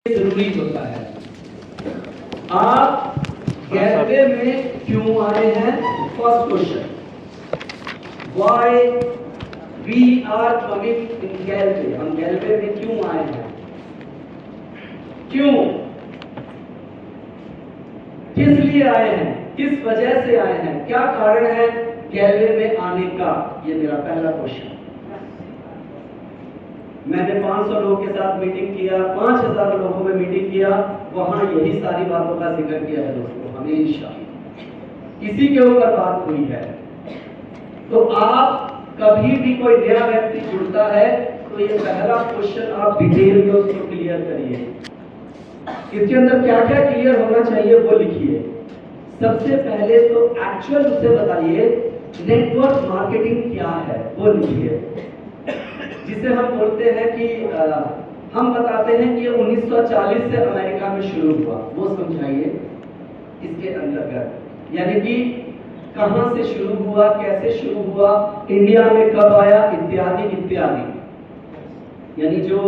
जरूरी होता है। आप गैलवे में क्यों आए हैं? First question, why we are coming in Galway. हम गैलवे में क्यों आए हैं? क्यों, किस लिए आए हैं, किस वजह से आए हैं, क्या कारण है गैलवे में आने का? ये मेरा पहला क्वेश्चन। मैंने 500 लोगों के साथ मीटिंग किया, 5000 लोगों में मीटिंग किया, वहां यही सारी बातों का जिक्र किया है दोस्तों। हमेशा किसी के ऊपर बात हुई है। तो आप कभी भी कोई नया व्यक्ति जुड़ता है तो ये पहला क्वेश्चन आप डिटेल में उसको क्लियर करिए। इसके अंदर क्या क्या क्लियर होना चाहिए वो लिखिए। सबसे पहले तो एक्चुअल उसे बताइए नेटवर्क मार्केटिंग क्या है वो लिखिए, जिसे हम बोलते हैं कि हम बताते हैं कि 1940 से अमेरिका में शुरू हुआ, वो समझाइए इसके अंतर्गत। यानी कि कहां से शुरू हुआ, कैसे शुरू हुआ, इंडिया में कब आया, इत्यादि इत्यादि। यानी जो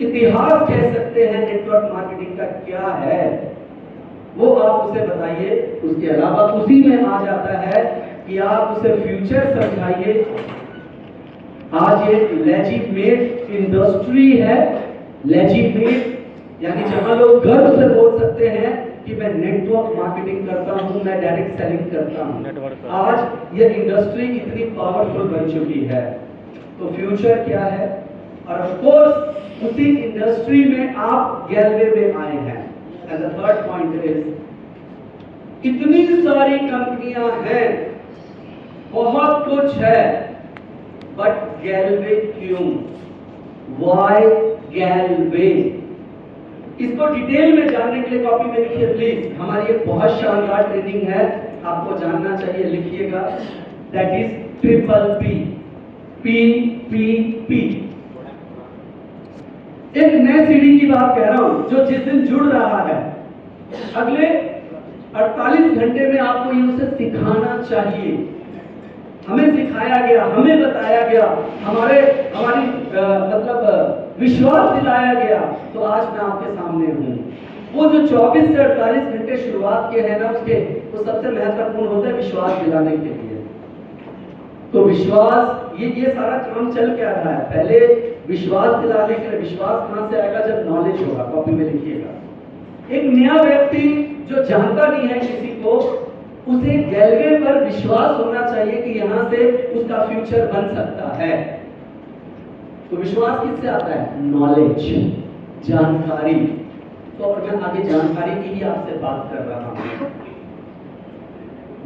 इतिहास कह सकते हैं नेटवर्क मार्केटिंग का क्या है वो आप उसे बताइए। उसके अलावा उसी में आ जाता है कि आप उसे फ्यूचर समझाइए। आज ये लेजिटिमेट इंडस्ट्री है, लेजिटिमेट यानी जहां लोग गर्व से बोल सकते हैं कि मैं नेटवर्क मार्केटिंग करता हूं, मैं डायरेक्ट सेलिंग करता हूं। आज ये इंडस्ट्री इतनी पावरफुल बन चुकी है। तो फ्यूचर क्या है? और ऑफ कोर्स उसी इंडस्ट्री में आप गैलवे में आए हैं। And the third point is इतनी सारी कंपनियां हैं, बहुत कुछ है, बट गैलवे क्यों? व्हाई गैलवे? इसको डिटेल में जानने के लिए कॉपी में लिखिए प्लीज। हमारी एक बहुत शानदार ट्रेनिंग है, आपको जानना चाहिए, लिखिएगा। That is triple P, PPP। एक नए सीढ़ी की बात कह रहा हूं जो जिस दिन जुड़ रहा है, अगले 48 घंटे में आपको ये उसे सिखाना चाहिए। हमें सिखाया गया, हमें बताया गया, हमारी मतलब विश्वास दिलाया गया, तो आज मैं आपके सामने हूं। वो जो 24 से 48 घंटे शुरुआत के हैं ना उसके, वो सबसे महत्वपूर्ण होते हैं विश्वास दिलाने के लिए। तो विश्वास, ये सारा काम चल क्या रहा है? पहले विश्वास दिलाने के लिए, विश्वास कहां से आएगा? जब नॉलेज होगा। कॉपी में लिखिएगा। एक नया व्यक्ति जो जानता नहीं है किसी को, उसे गैलवे पर विश्वास होना चाहिए कि यहां से उसका फ्यूचर बन सकता है। तो विश्वास किससे आता है? नॉलेज, जानकारी। तो और मैं आगे जानकारी की ही आपसे बात कर रहा हूं।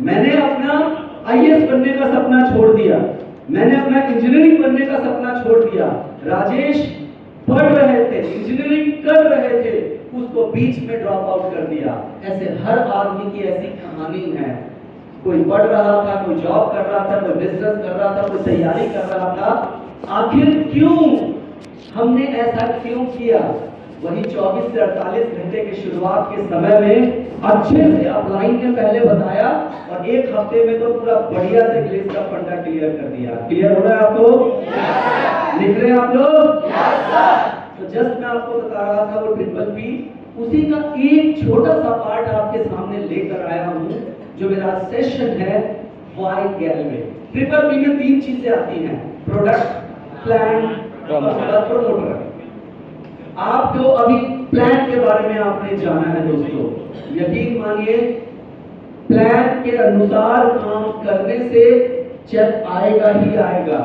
मैंने अपना IAS बनने का सपना छोड़ दिया, मैंने अपना इंजीनियरिंग बनने का सपना छोड़ दिया। राजेश पढ़ रहे थे, इंजीनियरिंग कर रहे थे, उसको बीच में ड्रॉप आउट कर दिया। ऐसे हर आदमी की ऐसी कहानी है। कोई पढ़ रहा था, कोई जॉब कर रहा था, कोई बिजनेस कर रहा था, कोई तैयारी कर रहा था। आखिर क्यों? हमने ऐसा क्यों किया? वही 24 से 48 घंटे के शुरुआत के समय में अच्छे से अपलाइन ने पहले बताया, और एक हफ्ते में तो पूरा बढ़िया से इंग्लिश का फंडा क्लियर कर दिया। क्लियर हो रहा है आपको? लिख रहे हैं आप लोग? तो जस्ट मैं आपको बता रहा था वो ट्रिपल पी, उसी का एक छोटा सा पार्ट आपके सामने लेकर आया हूं, जो मेरा सेशन है व्हाई गैलवे। ट्रिपल पी में 3 चीजें आती हैं: प्रोडक्ट, प्लान और प्रमोटर। आपको अभी प्लान के बारे में आपने जाना है दोस्तों। यकीन मानिए, प्लान के अनुसार काम करने से चेक आएगा ही आएगा।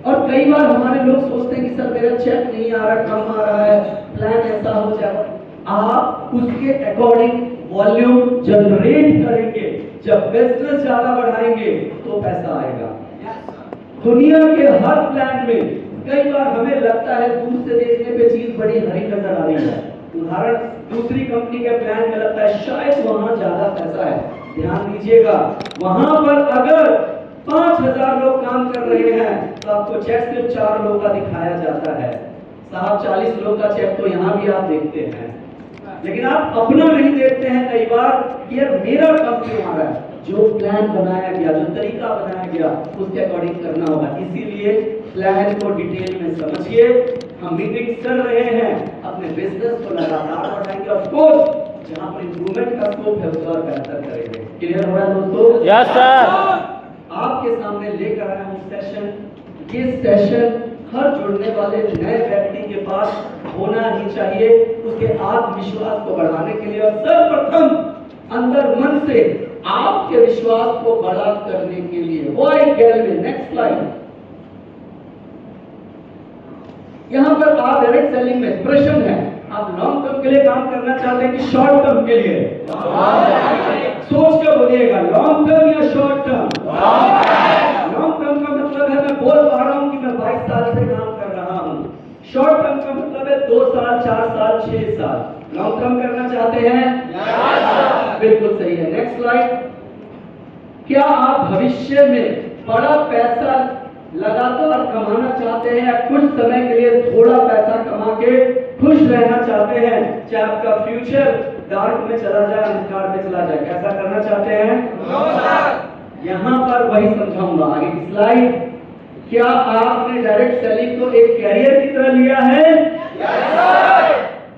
और कई बार हमारे लोग सोचते हैं कि सर मेरा चेक नहीं आ रहा, कम आ रहा है, प्लान ऐसा हो जाएगा। आप उसके अकॉर्डिंग वॉल्यूम जनरेट करेंगे, जब बिजनेस ज्यादा बढ़ाएंगे तो पैसा आएगा। दुनिया के हर प्लान में कई बार हमें लगता है दूर से देखने पे चीज बड़ी हरी नजर आ रही है। उदाहरण, दूसरी कंपनी के प्लान में लगता है शायद वहां ज्यादा पैसा है। ध्यान दीजिएगा, वहां पर अगर 5000 लोग काम कर रहे हैं तो आपको चेक सिर्फ 4 लोगों का दिखाया जाता है। साहब 40 लोग का चेक तो यहाँ भी आप देखते हैं, लेकिन आप अपना नहीं देखते हैं कई बार कि यार मेरा कम क्यों आ रहा है। जो प्लान बनाया गया, जो तरीका बनाया गया, उसके अकॉर्डिंग करना होगा। इसीलिए प्लान को डिटेल में समझिए, हम मीटिंग्स कर रहे हैं, अपने बिजनेस को लगातार बढ़ाएंगे, ऑफ कोर्स जहां पर इंप्रूवमेंट का स्कोप है उसको और बेहतर करेंगे। क्लियर हो रहा है दोस्तों? Yes sir. आपके सामने लेकर आया हूं सेशन। ये सेशन हर जुड़ने वाले नए व्यक्ति के पास होना ही चाहिए, उसके आत्मविश्वास को बढ़ाने के लिए, और सर्वप्रथम अंदर मन से आपके विश्वास को बड़ा करने के लिए। Why Galway, next slide. यहां पर आप डायरेक्ट सेलिंग में प्रश्न है, आप लॉन्ग टर्म के लिए काम करना चाहते हैं कि शॉर्ट टर्म के लिए? सोच कर बोलिएगा, लॉन्ग टर्म या शॉर्ट टर्म? लॉन्ग टर्म का मतलब है मैं बोल पा रहा हूं कि मैं 22 साल से काम कर रहा हूं। शॉर्ट टर्म का मतलब है 2 साल, 4 साल, 6 साल। लॉन्ग टर्म करना चाहते हैं? बिल्कुल सही है। Next slide. क्या आप भविष्य में बड़ा पैसा लगातार कमाना चाहते हैं, या कुछ समय के लिए थोड़ा पैसा कमा के खुश रहना चाहते हैं, चाहे आपका फ्यूचर डार्क में चला जाए, अंधकार में चला जाए? कैसा करना चाहते हैं? यहां पर वही समझाऊंगा। आगे की स्लाइड। क्या आपने डायरेक्ट सेलिंग को एक कैरियर की तरह लिया है,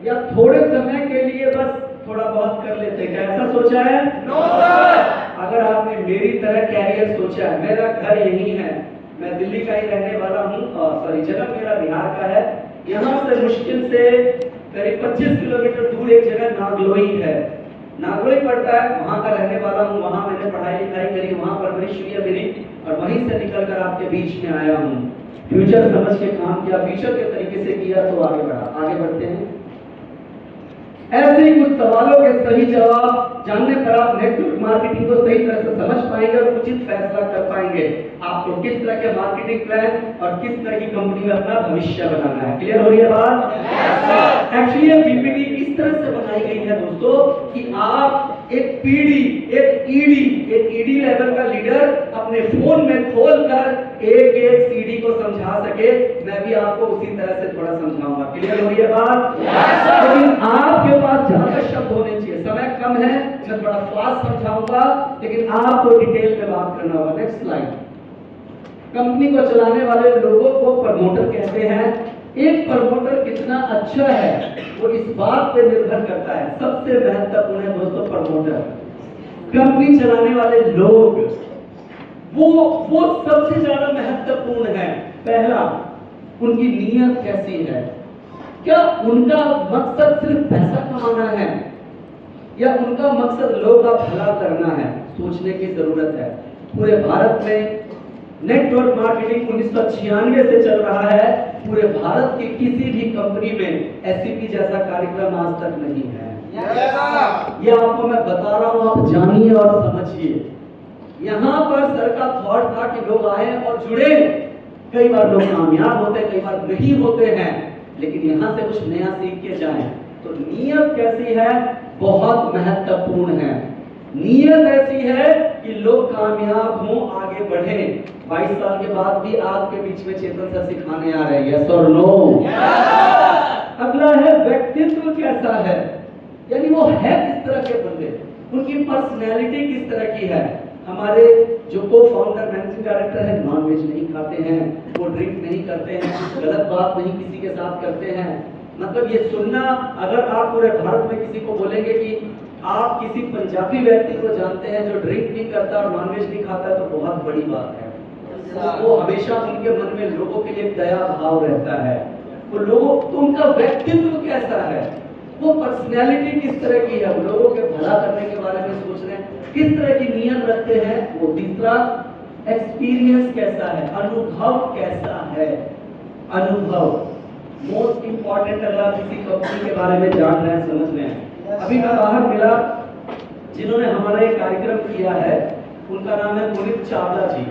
या थोड़े समय के लिए बस थोड़ा बहुत कर लेते हैं? क्या ऐसा सोचा है? अगर आपने मेरी तरह कैरियर सोचा है, मेरा घर यही है, मैं दिल्ली का ही रहने वाला हूँ, सॉरी जन्म मेरा बिहार का है, यहाँ से मुश्किल से करीब 25 किलोमीटर दूर एक जगह नागलोई है, नागलोई पड़ता है, वहाँ का रहने वाला हूँ, वहाँ मैंने पढ़ाई लिखाई करी, वहाँ परवरिश हुई है मेरी, और वहीं से निकलकर आपके बीच में आया हूँ। फ्यूचर समझ के काम किया, फ्यूचर के तरीके से किया तो आगे बढ़ा। आगे बढ़ते हैं। ऐसे ही कुछ सवालों के सही जवाब जानने पर आप नेटवर्क मार्केटिंग को सही तरह से समझ पाएंगे और उचित फैसला कर पाएंगे। आपको किस तरह के मार्केटिंग प्लान और किस तरह की कंपनी में अपना भविष्य बनाना है। क्लियर हो रही है बात? एक्चुअली ये पीपीटी इस तरह से बनाई गई है दोस्तों कि आप एक पीडी, एक ईडी लेवल का लीडर अपने फोन में खोलकर एक एक सीडी को समझा सके। मैं भी आपको उसी तरह से थोड़ा समझाऊंगा। क्लियर हो रही है बात? लेकिन आपके पास ज्यादा शब्द होने चाहिए, समय कम है, मैं थोड़ा फास्ट समझाऊंगा, लेकिन आपको डिटेल में बात करना होगा। Next slide. कंपनी को चलाने वाले लोगों को प्रमोटर कहते हैं। एक प्रमोटर कितना अच्छा है वो इस बात पे निर्भर करता है, सबसे महत्वपूर्ण है दोस्तों प्रमोटर। कंपनी चलाने वाले लोग वो सबसे ज्यादा महत्वपूर्ण है। पहला, उनकी नीयत कैसी है, क्या उनका मकसद सिर्फ पैसा कमाना है, या उनका मकसद लोगों का भला करना है? सोचने की जरूरत है। पूरे भारत में नेटवर्क मार्केटिंग 1996 से चल रहा है। पूरे भारत की किसी भी कंपनी में एससीपी जैसा कार्यक्रम आज तक नहीं है। ये आपको मैं बता रहा हूं, आप जानिए और समझिए। यहाँ पर सर का थॉट था कि लोग आए और जुड़े। कई बार लोग कामयाब होते, कई बार नहीं होते हैं, लेकिन यहाँ से कुछ नया सीख के जाएं। तो नीयत कैसी है, बहुत महत्वपूर्ण है। नीयत ऐसी है कि लोग कामयाब हों, आगे बढ़ें। 22 साल के बाद भी आपके बीच में चेतन सर सिखाने आ रहे हैं। यस और नो? अगला है व्यक्तित्व कैसा है, यानी वो है किस तरह के बंदे, उनकी पर्सनैलिटी किस तरह की है। हमारे जो को फाउंडर मैनेजिंग डायरेक्टर है, नॉन वेज नहीं खाते हैं, वो ड्रिंक नहीं करते हैं, गलत बात नहीं किसी के साथ करते हैं। मतलब ये सुनना, अगर आप पूरे भारत में किसी को बोलेंगे कि आप किसी पंजाबी व्यक्ति को जानते हैं जो ड्रिंक नहीं करता और नॉनवेज नहीं खाता, तो बहुत बड़ी बात है। वो हमेशा उनके मन में लोगों के लिए दया भाव रहता है। वो लोगों, तो उनका व्यक्तित्व कैसा है, वो पर्सनैलिटी किस तरह की है, वो लोगों के भला करने के बारे में सोच रहे हैं, किस तरह की नीयत रखते हैं। वो तीसरा, एक्सपीरियंस कैसा है, अनुभव कैसा है। अनुभव मोस्ट इंपॉर्टेंट। अगर आप किसी कंपनी के बारे में जान रहे हैं, समझ रहे हैं। अभी मैं बाहर मिला, जिन्होंने हमारा एक कार्यक्रम किया है, उनका नाम है पुनीत चावला जी।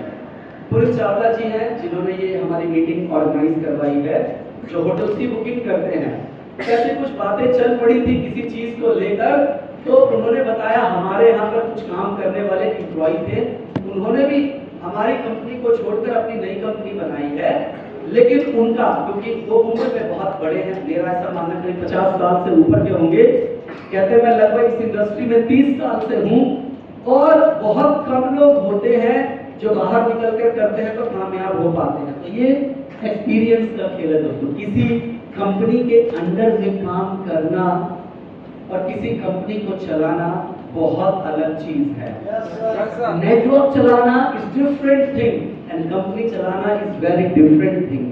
पुनीत चावला जी हैं जिन्होंने ये हमारी मीटिंग ऑर्गेनाइज करवाई है, जो होटल की बुकिंग करते हैं। कैसे कुछ बातें चल पड़ी थी किसी चीज को लेकर, तो उन्होंने बताया हमारे यहाँ पर कुछ काम करने वाले एम्प्लॉय थे, उन्होंने भी हमारी कंपनी को छोड़कर अपनी नई कंपनी बनाई है। लेकिन उनका, क्योंकि वो उम्र में बहुत बड़े हैं, मेरा ऐसा मानना है 50 साल से ऊपर के होंगे, कहते मैं लगभग इस इंडस्ट्री में 30 साल से हूँ, और बहुत कम लोग होते हैं जो बाहर निकल कर करते हैं तो कामयाब हो पाते हैं। तो ये एक्सपीरियंस का खेल है दोस्तों। किसी कंपनी के अंडर में काम करना और किसी कंपनी को चलाना बहुत अलग चीज है। नेटवर्क चलाना is different thing and company चलाना इज वेरी डिफरेंट थिंग।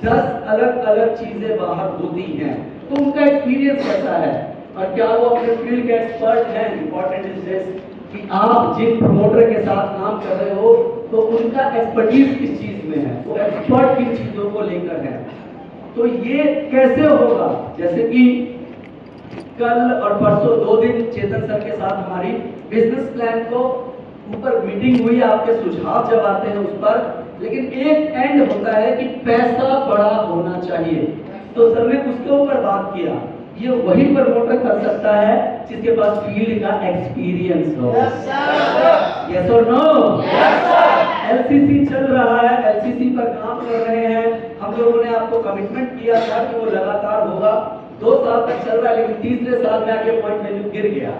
10 अलग अलग चीजें बाहर होती हैं। तो उनका एक्सपीरियंस कैसा है और क्या वो अपने फील्ड के एक्सपर्ट हैं? इंपॉर्टेंट इज दिस कि आप जिन प्रमोटर के साथ काम कर रहे हो तो उनका एक्सपर्टीज किस चीज में है, वो एक्सपर्ट किन चीजों को लेकर है। तो ये कैसे होगा? जैसे कि कल और परसों 2 दिन चेतन सर के साथ हमारी बिजनेस प्लान को ऊपर मीटिंग हुई, आपके सुझाव जब आते हैं उस पर, लेकिन एक एंड होता है कि पैसा बड़ा होना चाहिए। तो सर ने उसके ऊपर बात किया, ये वही प्रमोटर कर सकता है जिसके पास फील्ड का एक्सपीरियंस हो। यस और नो? एलसीसी चल रहा है, एलसीसी पर काम कर रहे हैं। हम लोगों ने आपको कमिटमेंट किया था कि वो लगातार होगा। 2 साल तक चल रहा है, लेकिन तीसरे साल में आके पॉइंट वैल्यू गिर गया।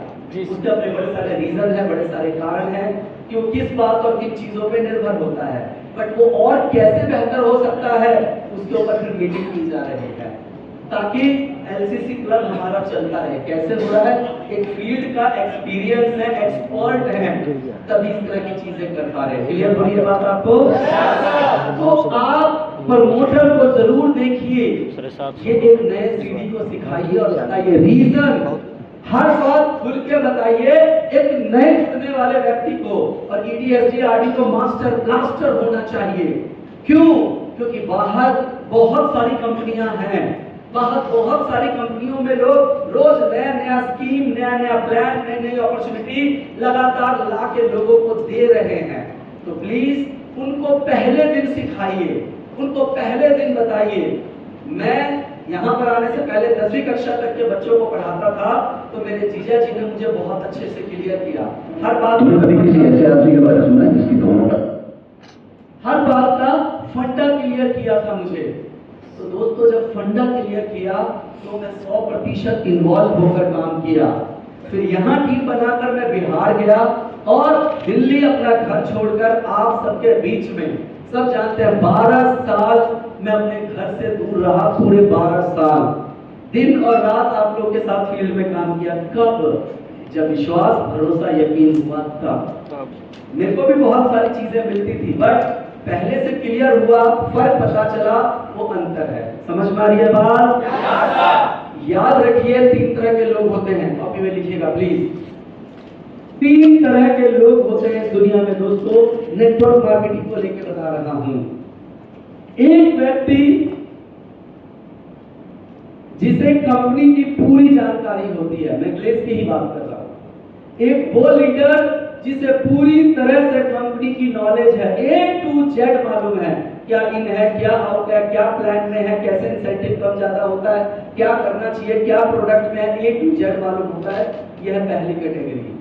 उसके अपने बड़े सारे रीजन है, बड़े सारे कारण हैं कि वो किस बात और किन चीजों पे निर्भर होता है, बट वो और कैसे बेहतर हो सकता है उसके ऊपर फिर मीटिंग की जा रही है ताकि एलसीसी क्लब हमारा चलता रहे। कैसे हो रहा है? एक फील्ड का एक्सपीरियंस है, एक्सपर्ट है, तभी इस तरह की चीजें कर पा रहे हैं। क्लियर हो रही है बात आपको? तो आप प्रमोटर को जरूर देखिए, ये एक नए सीढ़ी को सिखाइए और बताइए रीजन, हर बात खुल के बताइए एक नए जुड़ने वाले व्यक्ति को। और ईडीएसजी आरडी को मास्टर ब्लास्टर होना चाहिए। क्यों? क्योंकि बाहर बहुत सारी कंपनियां हैं, बाहर बहुत सारी कंपनियों में लोग रोज नया नया स्कीम, नया नया प्लान, नई नई अपॉर्चुनिटी लगातार ला के लोगों को दे रहे हैं। तो प्लीज उनको पहले दिन सिखाइए, उनको पहले दिन बताइए। मैं यहाँ पर आने से पहले 10वीं कक्षा तक के बच्चों को पढ़ाता था, तो मेरे जीजा जी ने मुझे बहुत अच्छे से क्लियर किया। हर बात कभी किसी ऐसे आदमी के बारे में सुना है जिसकी दोनों हर बात का फंडा क्लियर किया था मुझे। तो दोस्तों जब फंडा क्लियर किया तो मैं 100% इन्वॉल्व होकर काम किया। फिर यहाँ टीम बनाकर मैं बिहार गया और दिल्ली अपना घर छोड़कर आप सबके बीच में, सब जानते हैं 12 साल मैं अपने घर से दूर रहा, पूरे 12 साल दिन और रात आप लोग के साथ फील्ड में काम किया। कब? जब विश्वास, भरोसा, यकीन हुआ तब। मेरे को भी बहुत सारी चीजें मिलती थी, बट पहले से क्लियर हुआ, फर्क पता चला, वो अंतर है। समझ में आ रही है बात? याद रखिए 3 तरह के लोग होते हैं, कॉपी में लिखिएगा प्लीज। 3 तरह के लोग होते हैं दुनिया में दोस्तों, नेटवर्क मार्केटिंग को लेकर बता रहा हूं। एक व्यक्ति जिसे कंपनी की पूरी जानकारी होती है, मैं ग्लेस की ही बात कर रहा हूं। एक वो लीडर जिसे पूरी तरह से कंपनी की नॉलेज है, A to Z मालूम है, क्या इन है, क्या आउट है, क्या प्लान में है, कैसे इंसेंटिव कम ज्यादा होता है, क्या करना चाहिए, क्या प्रोडक्ट में है, A to Z मालूम होता है। यह पहली कैटेगरी।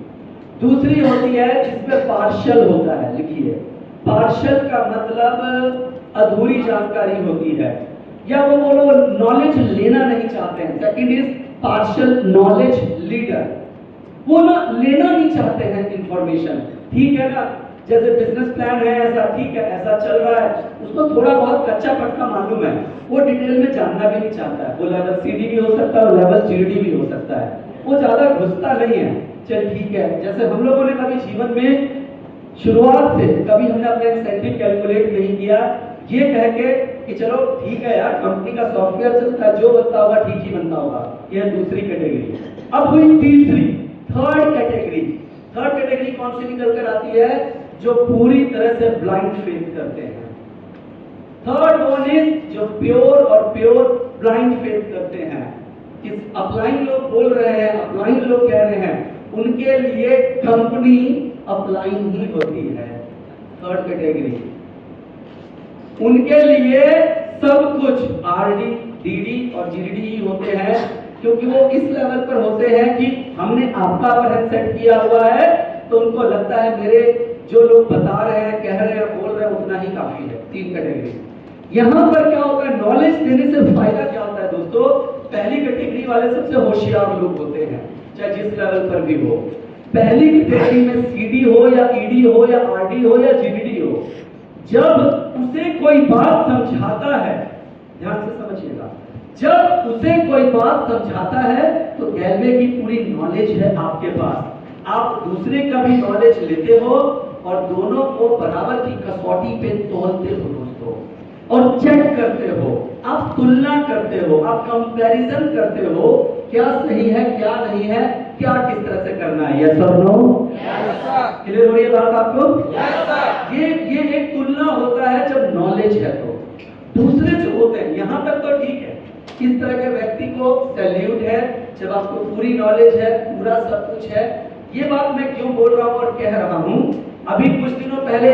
दूसरी होती है जिसमें पार्शियल होता है, लिखिए पार्शियल का मतलब अधूरी जानकारी होती है, या वो बोलो नॉलेज लेना नहीं चाहते हैं। Second is partial knowledge leader, वो ना लेना नहीं चाहते हैं इंफॉर्मेशन। ठीक है ना, जैसे बिजनेस प्लान है ऐसा, ठीक है ऐसा चल रहा है, उसको थोड़ा बहुत कच्चा पक्का मालूम है, वो डिटेल में जानना भी नहीं चाहता है। वो लेवल सीडी भी हो सकता है, वो लेवल जीडी भी हो सकता है, वो ज्यादा घुसता नहीं है। चल ठीक है, जैसे हम लोगों ने कभी जीवन में शुरुआत से कभी हमने अपना इंसेंटिव कैलकुलेट नहीं किया, ये कह के कि चलो ठीक है यार कंपनी का सॉफ्टवेयर चलता है, जो बनता होगा ठीक ही बनता होगा। यह दूसरी कैटेगरी। अब हुई तीसरी, थर्ड कैटेगरी। थर्ड कैटेगरी कौन सी निकल कर आती है? जो पूरी तरह से ब्लाइंड फेथ करते हैं। थर्ड वन इज जो प्योर और प्योर ब्लाइंड फेथ करते हैं। कि अपलाइन लोग बोल रहे हैं, अपलाइन लोग कह रहे हैं, उनके लिए कंपनी अपलाइन ही होती है। थर्ड कैटेगरी, उनके लिए सब कुछ आरडी, डीडी और जीडी ही होते हैं, क्योंकि वो इस लेवल पर होते हैं कि हमने आपका पर सेट किया हुआ है, तो उनको लगता है मेरे जो लोग बता रहे हैं, कह रहे हैं, बोल रहे हैं, उतना ही काफी है। 3 कैटेगरी। यहां पर क्या होता है, नॉलेज देने से फायदा क्या होता है दोस्तों? पहली कैटेगरी वाले सबसे होशियार लोग होते हैं, चाहे जिस लेवल पर भी हो। पहली कैटेगरी में सीडी हो या ईडी हो या आरडी हो या जीडी हो, जब उसे कोई बात समझाता है, ध्यान से समझिएगा, जब उसे कोई बात समझाता है तो गैलवे की पूरी नॉलेज है आपके पास। आप दूसरे का भी नॉलेज लेते हो और दोनों को बराबर की कसौटी पे तोलते हो दोस्तों, और चेक करते हो, आप तुलना करते हो, आप कंपैरिजन करते हो, क्या सही है क्या नहीं है, क्या किस तरह से करना है। यस और नो? क्लियर हो रही है बात आपको? ये एक तुलना होता है जब नॉलेज है। तो दूसरे जो होते हैं, यहां तक तो ठीक है, इस तरह के व्यक्ति को सैल्यूट है जब आपको पूरी नॉलेज है, पूरा सब कुछ है। ये बात मैं क्यों बोल रहा हूं और कह रहा हूं, अभी कुछ दिनों पहले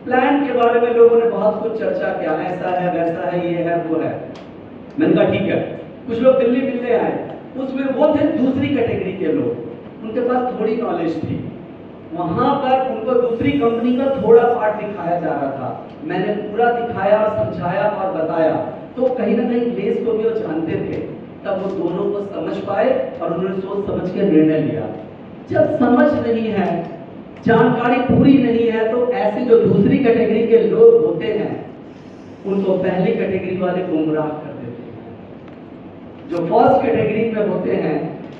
प्लान के बारे में लोगों ने बहुत कुछ चर्चा किया, ऐसा है वैसा है, ये है वो है। मैंने कहा ठीक है। कुछ लोग दिल्ली मिलने आए, उसमें वो थे दूसरी कैटेगरी के लोग, उनके पास थोड़ी नॉलेज थी। वहां पर उनको दूसरी कंपनी का थोड़ा पार्ट दिखाया जा रहा था, मैंने पूरा दिखाया और समझाया और बताया, तो कहीं ना कहीं लेस को भी वो जानते थे। तब वो दोनों को समझ पाए और उन्होंने सोच समझ के निर्णय लिया। जब समझ नहीं है, जानकारी पूरी नहीं है, तो ऐसे जो दूसरी कैटेगरी के लोग होते हैं उनको पहली कैटेगरी वाले गुमराह कर देते हैं। जो फर्स्ट कैटेगरी में होते हैं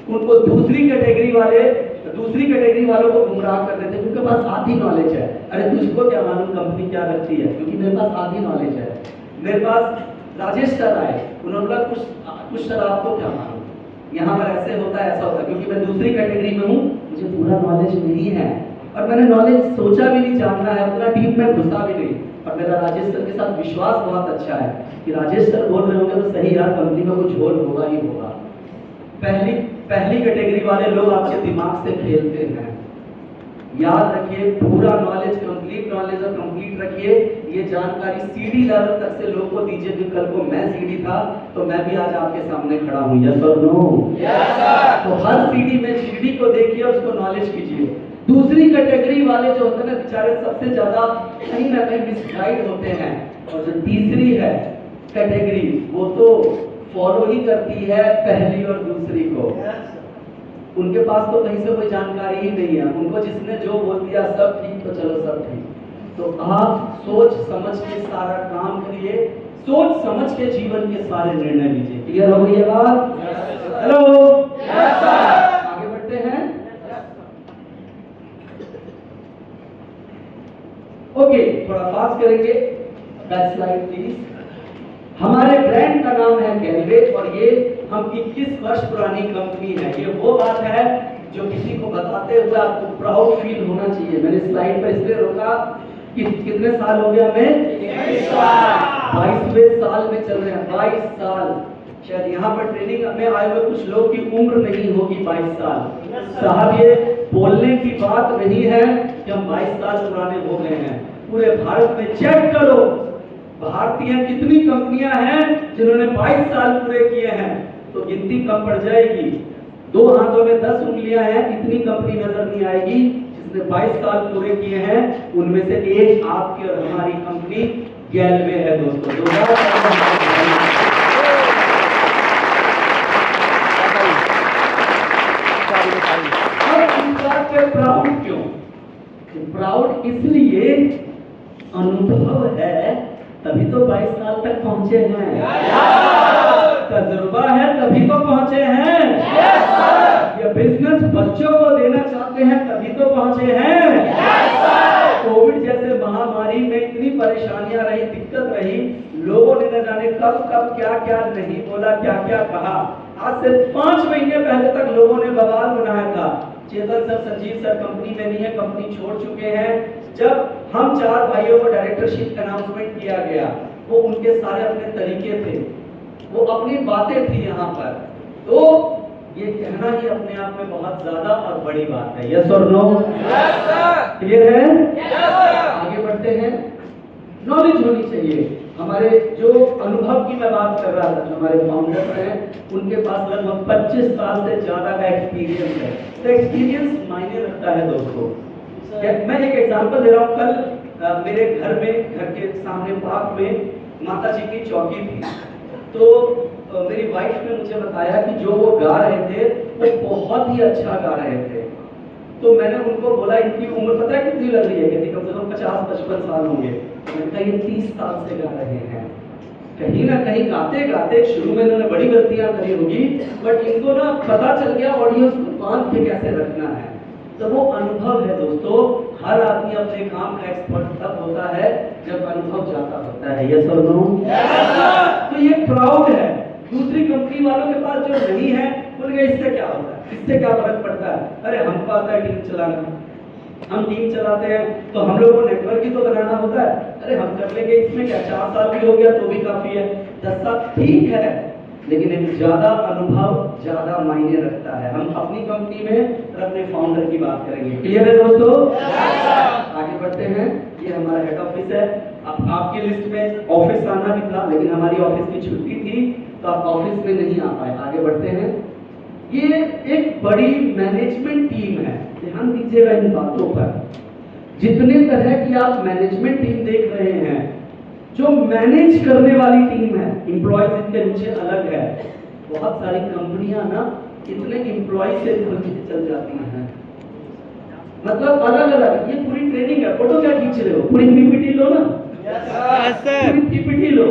उनको दूसरी कैटेगरी वालों को गुमराह कर देते हैं। उनके पास आधी नॉलेज है। अरे तुझको क्या मालूम कंपनी क्या रखती है, क्योंकि मेरे पास आधी नॉलेज है। मेरे पास राजेश सर आए, उन्होंने बोला कुछ सर आपको क्या मालूम, यहाँ पर ऐसे होता है ऐसा होता है, क्योंकि मैं दूसरी कैटेगरी में हूँ, मुझे पूरा नॉलेज नहीं है और मैंने नॉलेज सोचा भी नहीं जानना है, उतना डीप में घुसा भी नहीं। और मेरा राजेश सर के साथ विश्वास बहुत अच्छा है कि राजेश सर बोल रहे होंगे तो सही, हर कंपनी में कुछ झोल होगा ही होगा। पहली कैटेगरी वाले लोग आपके दिमाग से खेलते हैं। याद रखिए, पूरा नॉलेज, कंप्लीट नॉलेज और कंप्लीट रखिए। ये जानकारी सीडी लेवल तक से लोगों को दीजिए। कि कल को मैं सीडी था तो मैं भी आज आपके सामने खड़ा हूं। यस और नो? Yes sir. तो हर सीडी में सीडी को देखिए और उसको नॉलेज कीजिए। दूसरी कैटेगरी वाले जो होते हैं ना, बेचारे सबसे ज्यादा कहीं ना कहीं मिसगाइड होते हैं। और जो तीसरी है कैटेगरी, वो तो फॉलो ही करती है पहली और दूसरी को। उनके पास तो कहीं से कोई जानकारी ही नहीं है, उनको जिसने जो बोल दिया सब ठीक तो चलो सब ठीक। तो आप सोच समझ के सारा काम करिए, सोच समझ के जीवन के सारे निर्णय लीजिए। क्लियर हो गई ये बात? हेलो, आगे बढ़ते हैं। ओके, थोड़ा फास्ट करेंगे। Next slide please. हमारे ब्रांड का नाम है गैलवे और ये हम 21 वर्ष पुरानी कंपनी है। ये वो बात है जो किसी को बताते हुए आपको प्राउड फील होना चाहिए। मैंने स्लाइड पर इसलिए रोका कि कितने साल हो गया हमें? 22वें साल में चल रहे हैं। 22 साल। शायद यहाँ पर ट्रेनिंग में आए हुए कुछ लोग की उम्र नहीं होगी 22 साल। साहब, ये बोलने की बात नहीं है कि हम 22 साल पुराने हो गए हैं। पूरे भारत में चेक करो, भारतीय कितनी कंपनियां हैं जिन्होंने 22 साल पूरे किए हैं, तो गिनती कम पड़ जाएगी। 2 हाथों में 10 उंगलियां हैं, इतनी कंपनी नजर नहीं आएगी जिसने 22 साल पूरे किए हैं। उनमें से एक आपकी और हमारी कंपनी गैलवे है दोस्तों। प्राउड क्यों? प्राउड इसलिए, अनुभव है तभी तो 22 साल तक पहुंचे हैं। तजुर्बा है तभी तो पहुंचे हैं। ये बिजनेस बच्चों को देना चाहते हैं तभी तो पहुंचे हैं। कोविड जैसे महामारी में इतनी परेशानियां रही, दिक्कत रही, लोगों ने न जाने कब कब क्या क्या नहीं बोला, क्या क्या कहा। आज से 5 महीने पहले तक लोगों ने बवाल बनाया था। चेतन सर, संजीव सर कंपनी में नहीं है, कंपनी छोड़ चुके हैं। जब हम 4 भाइयों को डायरेक्टरशिप अनाउंसमेंट किया गया, वो उनके सारे अपने तरीके थे, वो अपनी बातें थी यहाँ पर। तो ये कहना ही अपने आप में बहुत ज्यादा और बड़ी बात है। यस और नो? क्लियर है? आगे बढ़ते हैं। नॉलेज होनी चाहिए। हमारे जो अनुभव की मैं बात कर रहा था, जो हमारे फाउंडर हैं, उनके पास लगभग 25 साल से ज्यादा का एक्सपीरियंस है। तो एक्सपीरियंस मायने रखता है दोस्तों। मैं एक एग्जांपल दे रहा हूँ। कल मेरे घर में, घर के सामने पार्क में माता जी की चौकी थी। तो मेरी वाइफ ने मुझे बताया कि जो वो गा रहे थे वो बहुत ही अच्छा गा रहे थे। तो मैंने उनको बोला, इनकी उम्र पता है कितनी लग रही है? कहती कम से कम 50-55 साल होंगे। मैंने कहा ये 30 साल से गा रहे हैं। कहीं ना कहीं गाते गाते शुरू में इन्होंने बड़ी गलतियां करी होगी, बट इनको ना पता चल गया ऑडियंस को बांध के कैसे रखना है। तो वो अनुभव है दोस्तों, हर आदमी अपने काम का एक्सपर्ट तब होता है जब अनुभव ज्यादा होता है। यस और नो? तो ये प्राउड है। दूसरी कंपनी वालों के पास जो नहीं है, बोलेंगे इससे क्या होता है, इससे क्या फर्क पड़ता है, अरे हमको आता है टीम चलाना, हम टीम चलाते हैं तो हम लोग को नेटवर्क ही तो बनाना होता है, अरे हम कर लेंगे, इसमें क्या 4 साल भी हो गया तो भी काफी है, 10 साल ठीक है, लेकिन एक ज्यादा अनुभव ज्यादा मायने रखता है। हम अपनी कंपनी में और अपने फाउंडर की बात करेंगे। क्लियर है दोस्तों? आगे बढ़ते हैं। ये हमारा हेड ऑफिस है। अब आपकी लिस्ट में ऑफिस आना भी था, लेकिन हमारी ऑफिस की छुट्टी थी तो आप ऑफिस में नहीं आ पाए। आगे बढ़ते हैं। ये एक बड़ी मैनेजमेंट टीम है, ध्यान दीजिएगा इन बातों पर। जितने तरह की आप मैनेजमेंट टीम देख रहे हैं, जो मैनेज करने वाली टीम है, एम्प्लॉयज इनके नीचे अलग है। बहुत सारी कंपनियां ना इतने एम्प्लॉय से चल जाती हैं, मतलब अलग अलग। ये पूरी ट्रेनिंग है, फोटो क्या खींच रहे हो, पूरी पीपीटी लो ना, पूरी पीपीटी लो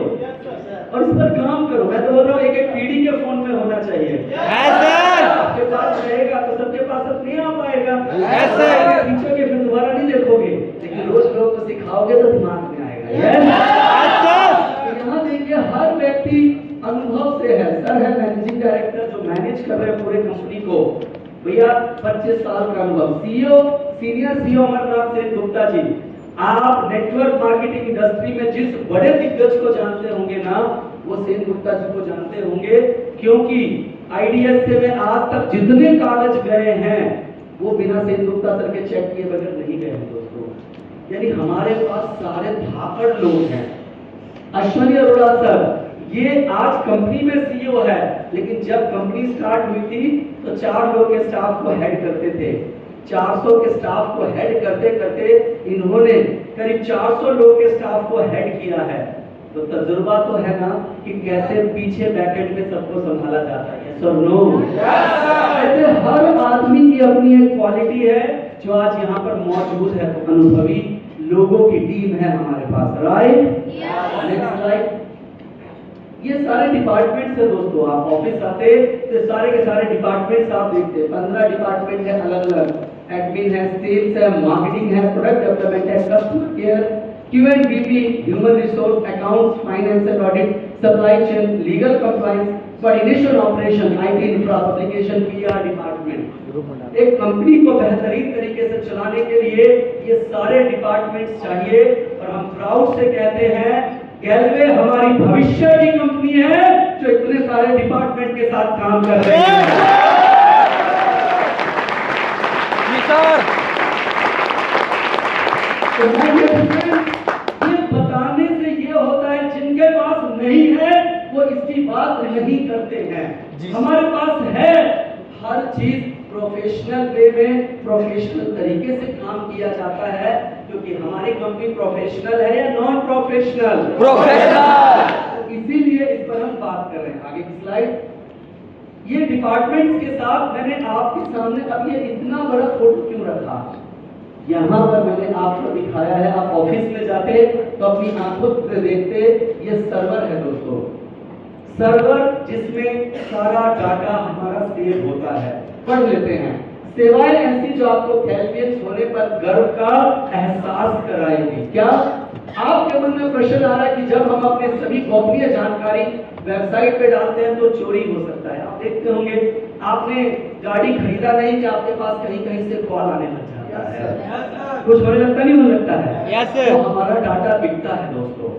और इस पर काम करो। मैं तो बोल रहा हूँ एक एक पीढ़ी के फोन में होना चाहिए। आपके पास रहेगा तो सबके पास अब नहीं आ पाएगा, खींचोगे फिर दोबारा नहीं देखोगे, लेकिन रोज लोग को सिखाओगे तो दिमाग में आएगा। यहाँ देखिए हर व्यक्ति अनुभव से है। सर है मैनेजिंग डायरेक्टर जो मैनेज कर रहे हैं पूरे कंपनी को, भैया 25 साल का अनुभव। CEO senior CEO Amarnath Sen Gupta ji, आप नेटवर्क मार्केटिंग इंडस्ट्री में जिस बड़े दिग्गज को जानते होंगे ना, वो सेन गुप्ता जी को जानते होंगे, क्योंकि आईडीएस से में आज तक जितने कागज गए हैं वो बिना सेन गुप्ता सर के चेक किए बगैर नहीं गए हैं दोस्तों। यानी हमारे पास सारे धाकड़ लोग हैं। अश्वनी अरोड़ा सर, ये आज कंपनी में सीईओ है, लेकिन जब कंपनी स्टार्ट हुई थी तो 4 लोग के स्टाफ को हेड करते थे। 400 के स्टाफ को हेड करते करते इन्होंने करीब 400 लोग के स्टाफ को हेड किया है। तो तजुर्बा तो है ना कि कैसे पीछे बैकएंड में सबको संभाला जाता है। यस और नो? ऐसे हर आदमी की अपनी एक क्वालिटी है जो आज यहाँ पर मौजूद है। तो अनुभवी लोगों की टीम है हमारे पास, राइट? Next slide. ये सारे डिपार्टमेंट्स है दोस्तों। आप ऑफिस आते तो सारे के सारे डिपार्टमेंट्स आप देखते, 15 डिपार्टमेंट है अलग अलग। एडमिन है, सेल्स है, मार्केटिंग है, प्रोडक्ट डेवलपमेंट है, customer care, Q&BP, human resource, accounts, finance and audit, supply chain, legal compliance, coordination operation, IT infra, application, PR department. एक कंपनी को बेहतरीन तरीके से चलाने के लिए ये सारे डिपार्टमेंट्स चाहिए और हम प्राउड से कहते हैं गैलवे हमारी भविष्य की कंपनी है जो इतने सारे डिपार्टमेंट के साथ काम कर रहे हैं। तो ये बताने से ये होता है जिनके पास नहीं है वो इसकी बात नहीं करते हैं। हमारे पास है, हर चीज प्रोफेशनल वे में प्रोफेशनल तरीके से काम किया जाता है, क्योंकि हमारी कंपनी प्रोफेशनल है या नॉन प्रोफेशनल? प्रोफेशनल। इसीलिए इस पर हम बात कर रहे हैं। आगे की स्लाइड। ये डिपार्टमेंट्स के साथ मैंने आपके सामने अब ये इतना बड़ा फोटो क्यों रखा, यहाँ पर मैंने आपको दिखाया है। आप ऑफिस में जाते तो अपनी आंखों से देखते, ये सर्वर है दोस्तों। सर्वर जिसमें सारा डाटा हमारा सेव होता है। पढ़ लेते हैं। सेवाएं ऐसी जो आपको कैलवियंस होने पर गर्व का एहसास कराएगी। क्या आपके मन में प्रश्न आ रहा है कि जब हम अपने सभी गोपनीय जानकारी वेबसाइट पे डालते हैं तो चोरी हो सकता है? आप देखते होंगे, आपने गाड़ी खरीदा नहीं कि आपके पास कहीं कहीं से कॉल आने लग जाता है, कुछ होने लगता नहीं होने लगता है? तो हमारा डाटा बिकता है दोस्तों,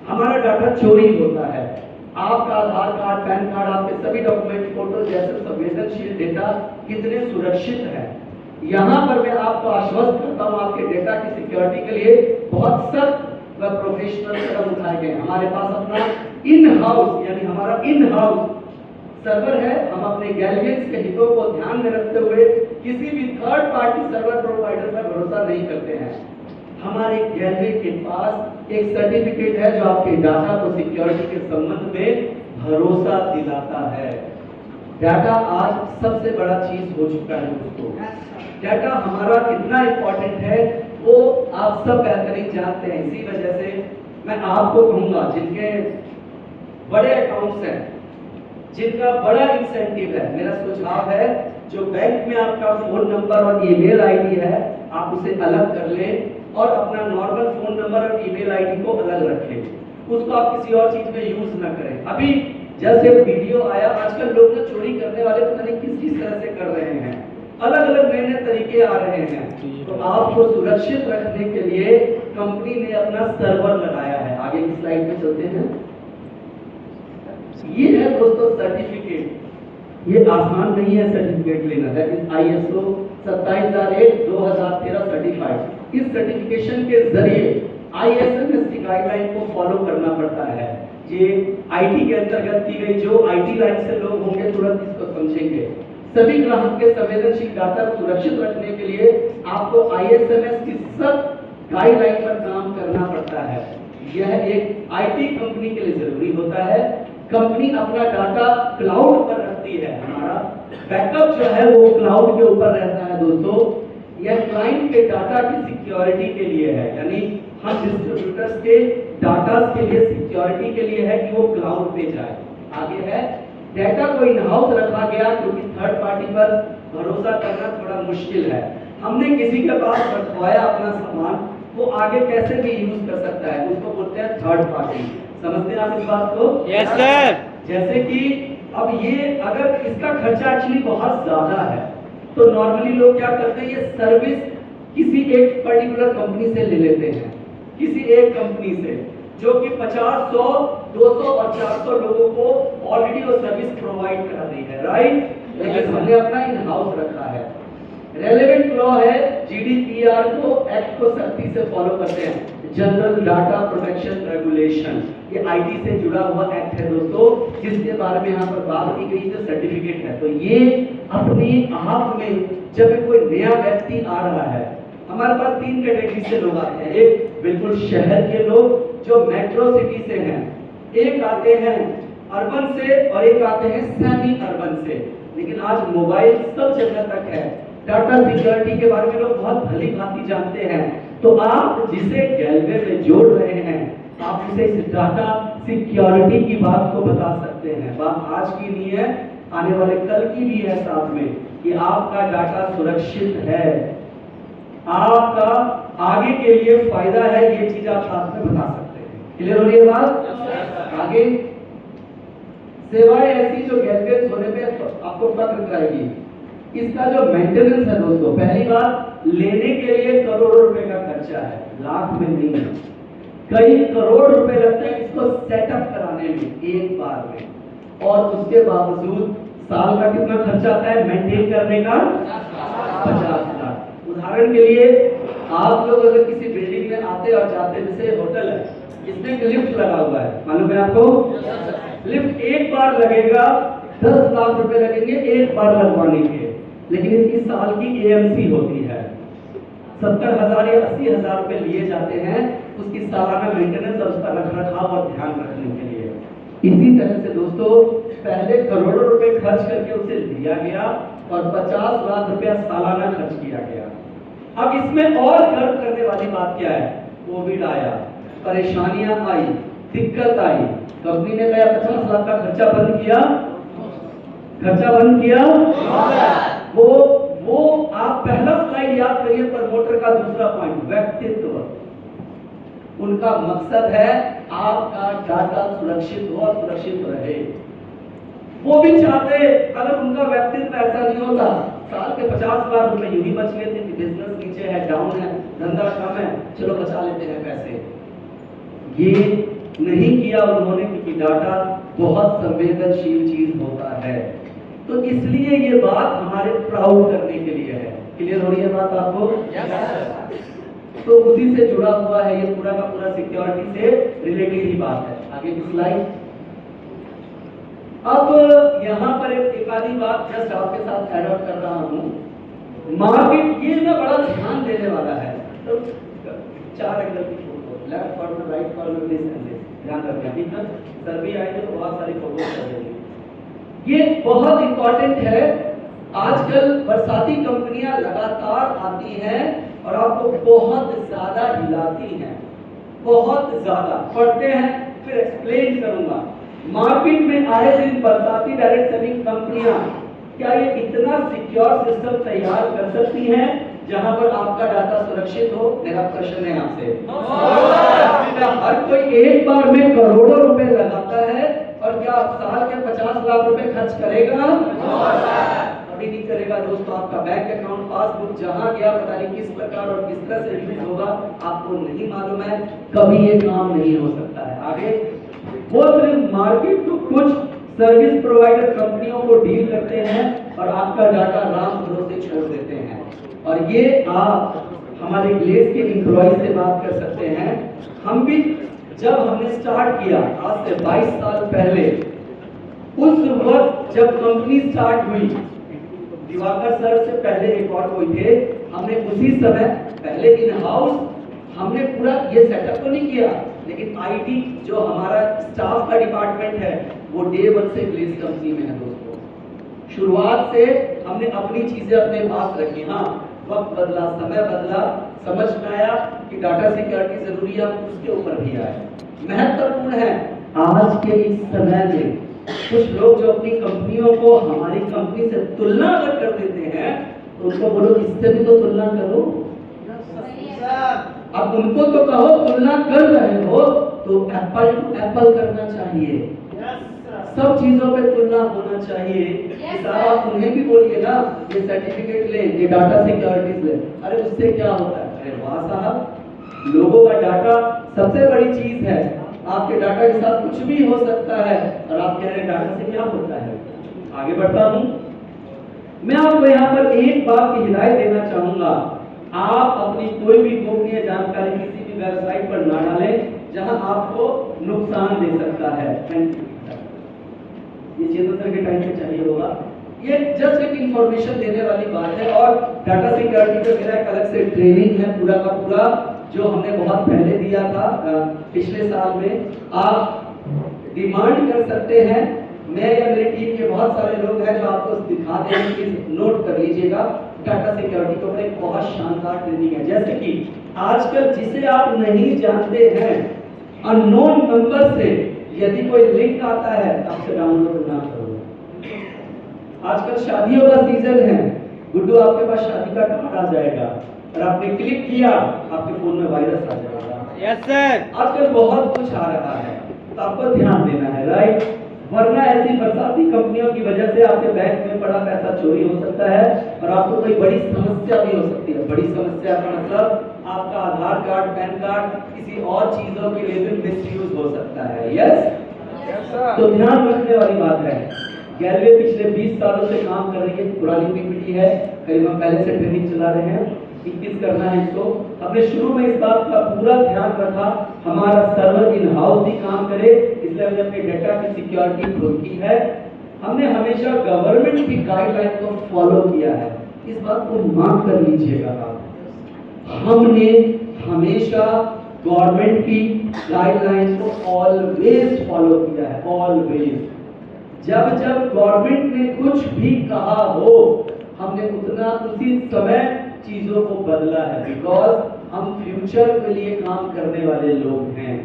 हमारा डाटा चोरी होता है। आपका आधार कार्ड, पैन कार्ड, आपके सभी डॉक्यूमेंट, फोटो जैसे संवेदनशील डेटा कितने सुरक्षित है। यहाँ पर मैं आपको आश्वस्त करता हूँ, आपके डेटा की सिक्योरिटी के लिए बहुत सख्त व प्रोफेशनल कदम उठाए गए। हमारे पास अपना इन हाउस यानी हमारा इन हाउस सर्वर है। हम अपने गैलवियंस के हितों को ध्यान में रखते हुए किसी भी थर्ड पार्टी सर्वर प्रोवाइडर पर भरोसा नहीं करते हैं। हमारे गैलरी के पास एक सर्टिफिकेट है जो आपके डाटा को सिक्योरिटी के संबंध में भरोसा दिलाता है। डाटा आज सबसे बड़ा चीज हो चुका है दोस्तों। डाटा हमारा कितना इंपॉर्टेंट है वो आप सब बेहतरीन जानते हैं। इसी वजह से मैं आपको कहूंगा, जिनके बड़े अकाउंट्स हैं जिनका बड़ा इंसेंटिव है, मेरा सुझाव है जो बैंक में आपका फोन नंबर और ईमेल आईडी है आप उसे अलग कर लें और अपना नॉर्मल फोन नंबर और ईमेल आईडी को अलग रखें, उसको आप किसी और चीज में यूज ना करें। अभी जैसे वीडियो आया, आजकल लोग ना चोरी करने वाले पता नहीं किस तरह से कर रहे हैं, अलग अलग नए नए तरीके आ रहे हैं। तो आपको सुरक्षित रखने के लिए कंपनी ने अपना सर्वर लगाया है। आगे की स्लाइड पे चलते हैं। ये है दोस्तों सर्टिफिकेट, ये आसान नहीं है सर्टिफिकेट लेना, दैट इज ISO 27001/2013 सर्टिफाइड। इस सर्टिफिकेशन के जरिए ISMS की गाइडलाइन को फॉलो करना पड़ता है। ये IT के अंतर्गत की गई, जो IT लाइन से लोग होंगे तुरंत इसको समझेंगे। सभी ग्राहक के संवेदनशील डाटा को सुरक्षित रखने के लिए आपको ISMS की सब गाइडलाइन पर काम करना पड़ता है। यह एक IT कंपनी के लिए जरूरी होता है। कंपनी अपना डाटा क्लाउड पर रखती है, हमारा बैकअप जो है वो क्लाउड के ऊपर रहता है दोस्तों। यह क्लाइंट के डाटा की सिक्योरिटी के लिए है, यानी हम डिस्ट्रीब्यूटर्स के डाटा के लिए सिक्योरिटी के लिए है कि वो क्लाउड पे जाए। आगे है डाटा को इन हाउस रखा गया क्योंकि थर्ड पार्टी पर भरोसा करना थोड़ा मुश्किल है। हमने किसी के पास रखवाया अपना सामान, वो आगे कैसे भी यूज कर सकता है, उसको बोलते हैं थर्ड पार्टी। समझते हैं आप इस बात को? Yes sir. जैसे कि अब ये अगर इसका खर्चा एक्चुअली बहुत ज्यादा है तो नॉर्मली लोग क्या करते हैं, ये सर्विस किसी एक पर्टिकुलर कंपनी से ले लेते हैं, किसी एक कंपनी से जो कि 50, 100, 200 और 400 लोगों को ऑलरेडी वो सर्विस प्रोवाइड करा रही है, राइट? लेकिन हमने अपना इन हाउस रखा है। रेलेवेंट लॉ है GDPR को, एक्ट को सख्ती से फॉलो करते हैं, जनरल डाटा प्रोटेक्शन रेगुलेशन। ये IT से जुड़ा हुआ एक्ट है दोस्तों, जिसके बारे में यहाँ पर बात की गई जो सर्टिफिकेट है। तो ये अपने आप में जब कोई नया व्यक्ति आ रहा है, हमारे पास 3 कैटेगरी से लोग आते हैं। एक बिल्कुल शहर के लोग जो मेट्रो सिटी से हैं, एक आते हैं अर्बन से और एक आते हैं सेमी अर्बन से। लेकिन आज मोबाइल सब जगह तक है, डाटा सिक्योरिटी के बारे में लोग बहुत भली भांति जानते हैं। तो आप जिसे गैलवे में जोड़ रहे हैं, आप उसे इस डाटा सिक्योरिटी की बात को बता सकते हैं। बात आज की नहीं है, आने वाले कल की भी है साथ में, कि आपका डाटा सुरक्षित है, आपका आगे के लिए फायदा है, ये चीज आप साथ में बता सकते हैं। क्लियर हो रही है बात? आगे सेवाएं ऐसी जो गैजेट्स होने पे आपको फर्क कराएगी। इसका जो मेंटेनेंस है दोस्तों, पहली बात लेने के लिए करोड़ों रुपए का खर्चा है, लाख में नहीं है, कई करोड़ रुपए लगते हैं इसको सेटअप कराने में एक बार में। और उसके बावजूद साल का कितना खर्चा आता है मेंटेन करने का? 50 लाख। उदाहरण के लिए आप लोग अगर किसी बिल्डिंग में आते और जाते, जैसे होटल है, इसमें एक लिफ्ट लगा हुआ है, मालूम है आपको? लिफ्ट एक बार लगेगा 10 लाख रुपए लगेंगे एक बार लगवाने के, लेकिन इसकी साल की AMC होती है 70,000 या 80,000 रुपए लिए जाते हैं उसकी सालाना मेंटेनेंस और उसका रखरखाव और ध्यान रखने के लिए। इसी तरह से दोस्तों पहले करोड़ों रुपए खर्च करके उसे लिया गया और 50 लाख रुपया सालाना खर्च किया गया। अब इसमें और गर्व करने वाली बात क्या है? कोविड आया, परेशानियां आई, दिक्कत आई, कंपनी ने कहा 50 लाख का खर्चा बंद किया, खर्चा बंद किया। वो आप पहला स्लाइड याद करिए, प्रमोटर का दूसरा पॉइंट व्यक्तित्व। उनका मकसद है आपका डाटा सुरक्षित हो और सुरक्षित रहे। वो भी चाहते, अगर उनका व्यक्तित्व ऐसा नहीं होता, साल के 50 लाख रुपए यूं ही बच लेते कि बिजनेस नीचे है, डाउन है, धंधा कम है, चलो बचा लेते हैं पैसे। ये नहीं किया उन्होंने, क्योंकि डाटा बहुत संवेदनशील चीज होता है। तो इसलिए ये बात हमारे प्राउड करने के लिए है। क्लियर हो रही है बात आपको? तो उसी से जुड़ा हुआ है, ये पूरा का पूरा सिक्योरिटी से रिलेटेड ही बात है। आगे की स्लाइड। अब यहाँ पर एक आधी बात जस्ट आपके साथ ऐड ऑन कर रहा हूँ। मार्केट ये ना बड़ा ध्यान देने वाला है। तो 4 एंगल की photo, left corner, right corner, this and this, ध्यान रखना, ठीक है? सर भी आएंगे तो बहुत सारी फोटो कर देंगे। ये बहुत इंपॉर्टेंट है। आजकल बरसाती कंपनियां लगातार आती हैं और आपको बहुत ज्यादा हिलाती हैं, बहुत ज्यादा। पढ़ते हैं फिर एक्सप्लेन करूंगा। मार्केट में आए दिन बरसाती डायरेक्ट सेलिंग कंपनियां क्या ये इतना सिक्योर सिस्टम तैयार कर सकती हैं जहां पर आपका डाटा सुरक्षित हो? मेरा प्रश्न है आपसे। क्या हर कोई एक बार में करोड़ों रुपए लगाता है और क्या साल के 50 लाख रुपए खर्च करेगा? कभी नहीं करेगा दोस्तों। आपका बैंक अकाउंट पासबुक जहां गया पता नहीं किस प्रकार और किस तरह से यूज होगा आपको नहीं मालूम है, कभी ये काम नहीं हो सकता है। आगे वो सिर्फ मार्केट को कुछ सर्विस प्रोवाइडर कंपनियों को डील करते हैं और आपका डाटा राम भरोसे छोड़ देते हैं। और ये आप हमारे ग्लेस के एम्प्लॉय से बात कर सकते हैं। हम भी जब हमने स्टार्ट किया आज से 22 साल पहले, उस वक्त जब कंपनी स्टार्ट हुई, दिवाकर सर से पहले एक और कोई थे, हमने उसी समय पहले इन हाउस हमने पूरा ये सेटअप तो नहीं किया, लेकिन आईटी जो हमारा स्टाफ का डिपार्टमेंट है वो डे वन से ग्लेस कंपनी में है दोस्तों। शुरुआत से हमने अपनी चीजें अपने पास रखी। हाँ, वक्त बदला, समय बदला, समझ में आया कि डाटा सिक्योरिटी जरूरी है, हम उसके ऊपर भी आए। महत्वपूर्ण है आज के इस समय में कुछ लोग जो अपनी कंपनियों को हमारी कंपनी से तुलना अगर कर देते हैं तो उनको बोलो इससे भी तो तुलना करो। अब उनको तो कहो तुलना कर रहे हो तो एप्पल टू एप्पल करना चाहिए, सब चीजों पे तुलना होना चाहिए। आप उन्हें भी बोलिए ना ये सर्टिफिकेट ले, ये डाटा सिक्योरिटी ले, अरे उससे क्या होता है? अरे वाह साहब, लोगों का डाटा सबसे बड़ी चीज है। आपके डाटा के साथ कुछ भी हो सकता है और आप कह रहे हैं डाटा से क्या होता है। आगे बढ़ता हूं, मैं आपको यहाँ पर एक बात की हिदायत देना चाहूंगा। आप अपनी कोई भी गोपनीय जानकारी किसी भी वेबसाइट पर ना डालें जहां आपको नुकसान दे सकता है। ये चेतन सर के टाइम पे चाहिए होगा। ये जस्ट एक इंफॉर्मेशन देने वाली बात है। और डाटा सिक्योरिटी पे मेरा एक अलग से ट्रेनिंग है पूरा का पूरा, जो हमने बहुत पहले दिया था पिछले साल में। आप डिमांड कर सकते हैं, मैं या मेरी टीम के बहुत सारे लोग हैं जो आपको दिखा देंगे, प्लीज नोट कर लीजिएगा। डाटा सिक्योरिटी के ऊपर एक बहुत शानदार ट्रेनिंग है। जैसे कि आजकल जिसे आप नहीं जानते हैं, अननोन नंबर से यदि कोई लिंक आता है आपसे डाउनलोड ना करो। आजकल शादियों का सीजन है, गुड्डू आपके पास शादी का कार्ड आ जाएगा और आपने क्लिक किया आपके फोन में वायरस आ जाएगा। Yes sir. आजकल बहुत कुछ आ रहा है तो आपको ध्यान देना है, राइट? वरना ऐसी बरसाती कंपनियों की वजह से आपके बैंक में पड़ा पैसा चोरी हो सकता है और आपको कोई बड़ी समस्या भी हो सकती है। बड़ी समस्या का मतलब आपका आधार कार्ड, पैन कार्ड किसी और चीजों के लिए भी मिसयूज हो सकता है। यस, तो ध्यान रखने वाली बात है। गैलवे पिछले 20 सालों से काम कर रही है, पुरानी पीढ़ी है, करीब हम पहले से ट्रेनिंग चला रहे हैं। 21 करना है इसको। हमने शुरू में इस बात का पूरा ध्यान रखा हमारा सर्वर इन हाउस ही काम करे, इसलिए हमने अपने डेटा की सिक्योरिटी खुद की है। हमने हमेशा गवर्नमेंट की गाइडलाइन को फॉलो किया है, इस बात को माफ कर लीजिएगा आप। हमने हमेशा गवर्नमेंट की गाइडलाइन को ऑलवेज फॉलो किया है, ऑलवेज। जब जब गवर्नमेंट ने कुछ भी कहा हो हमने उतना उसी समय चीजों को बदला है, बिकॉज हम फ्यूचर के लिए काम करने वाले लोग हैं।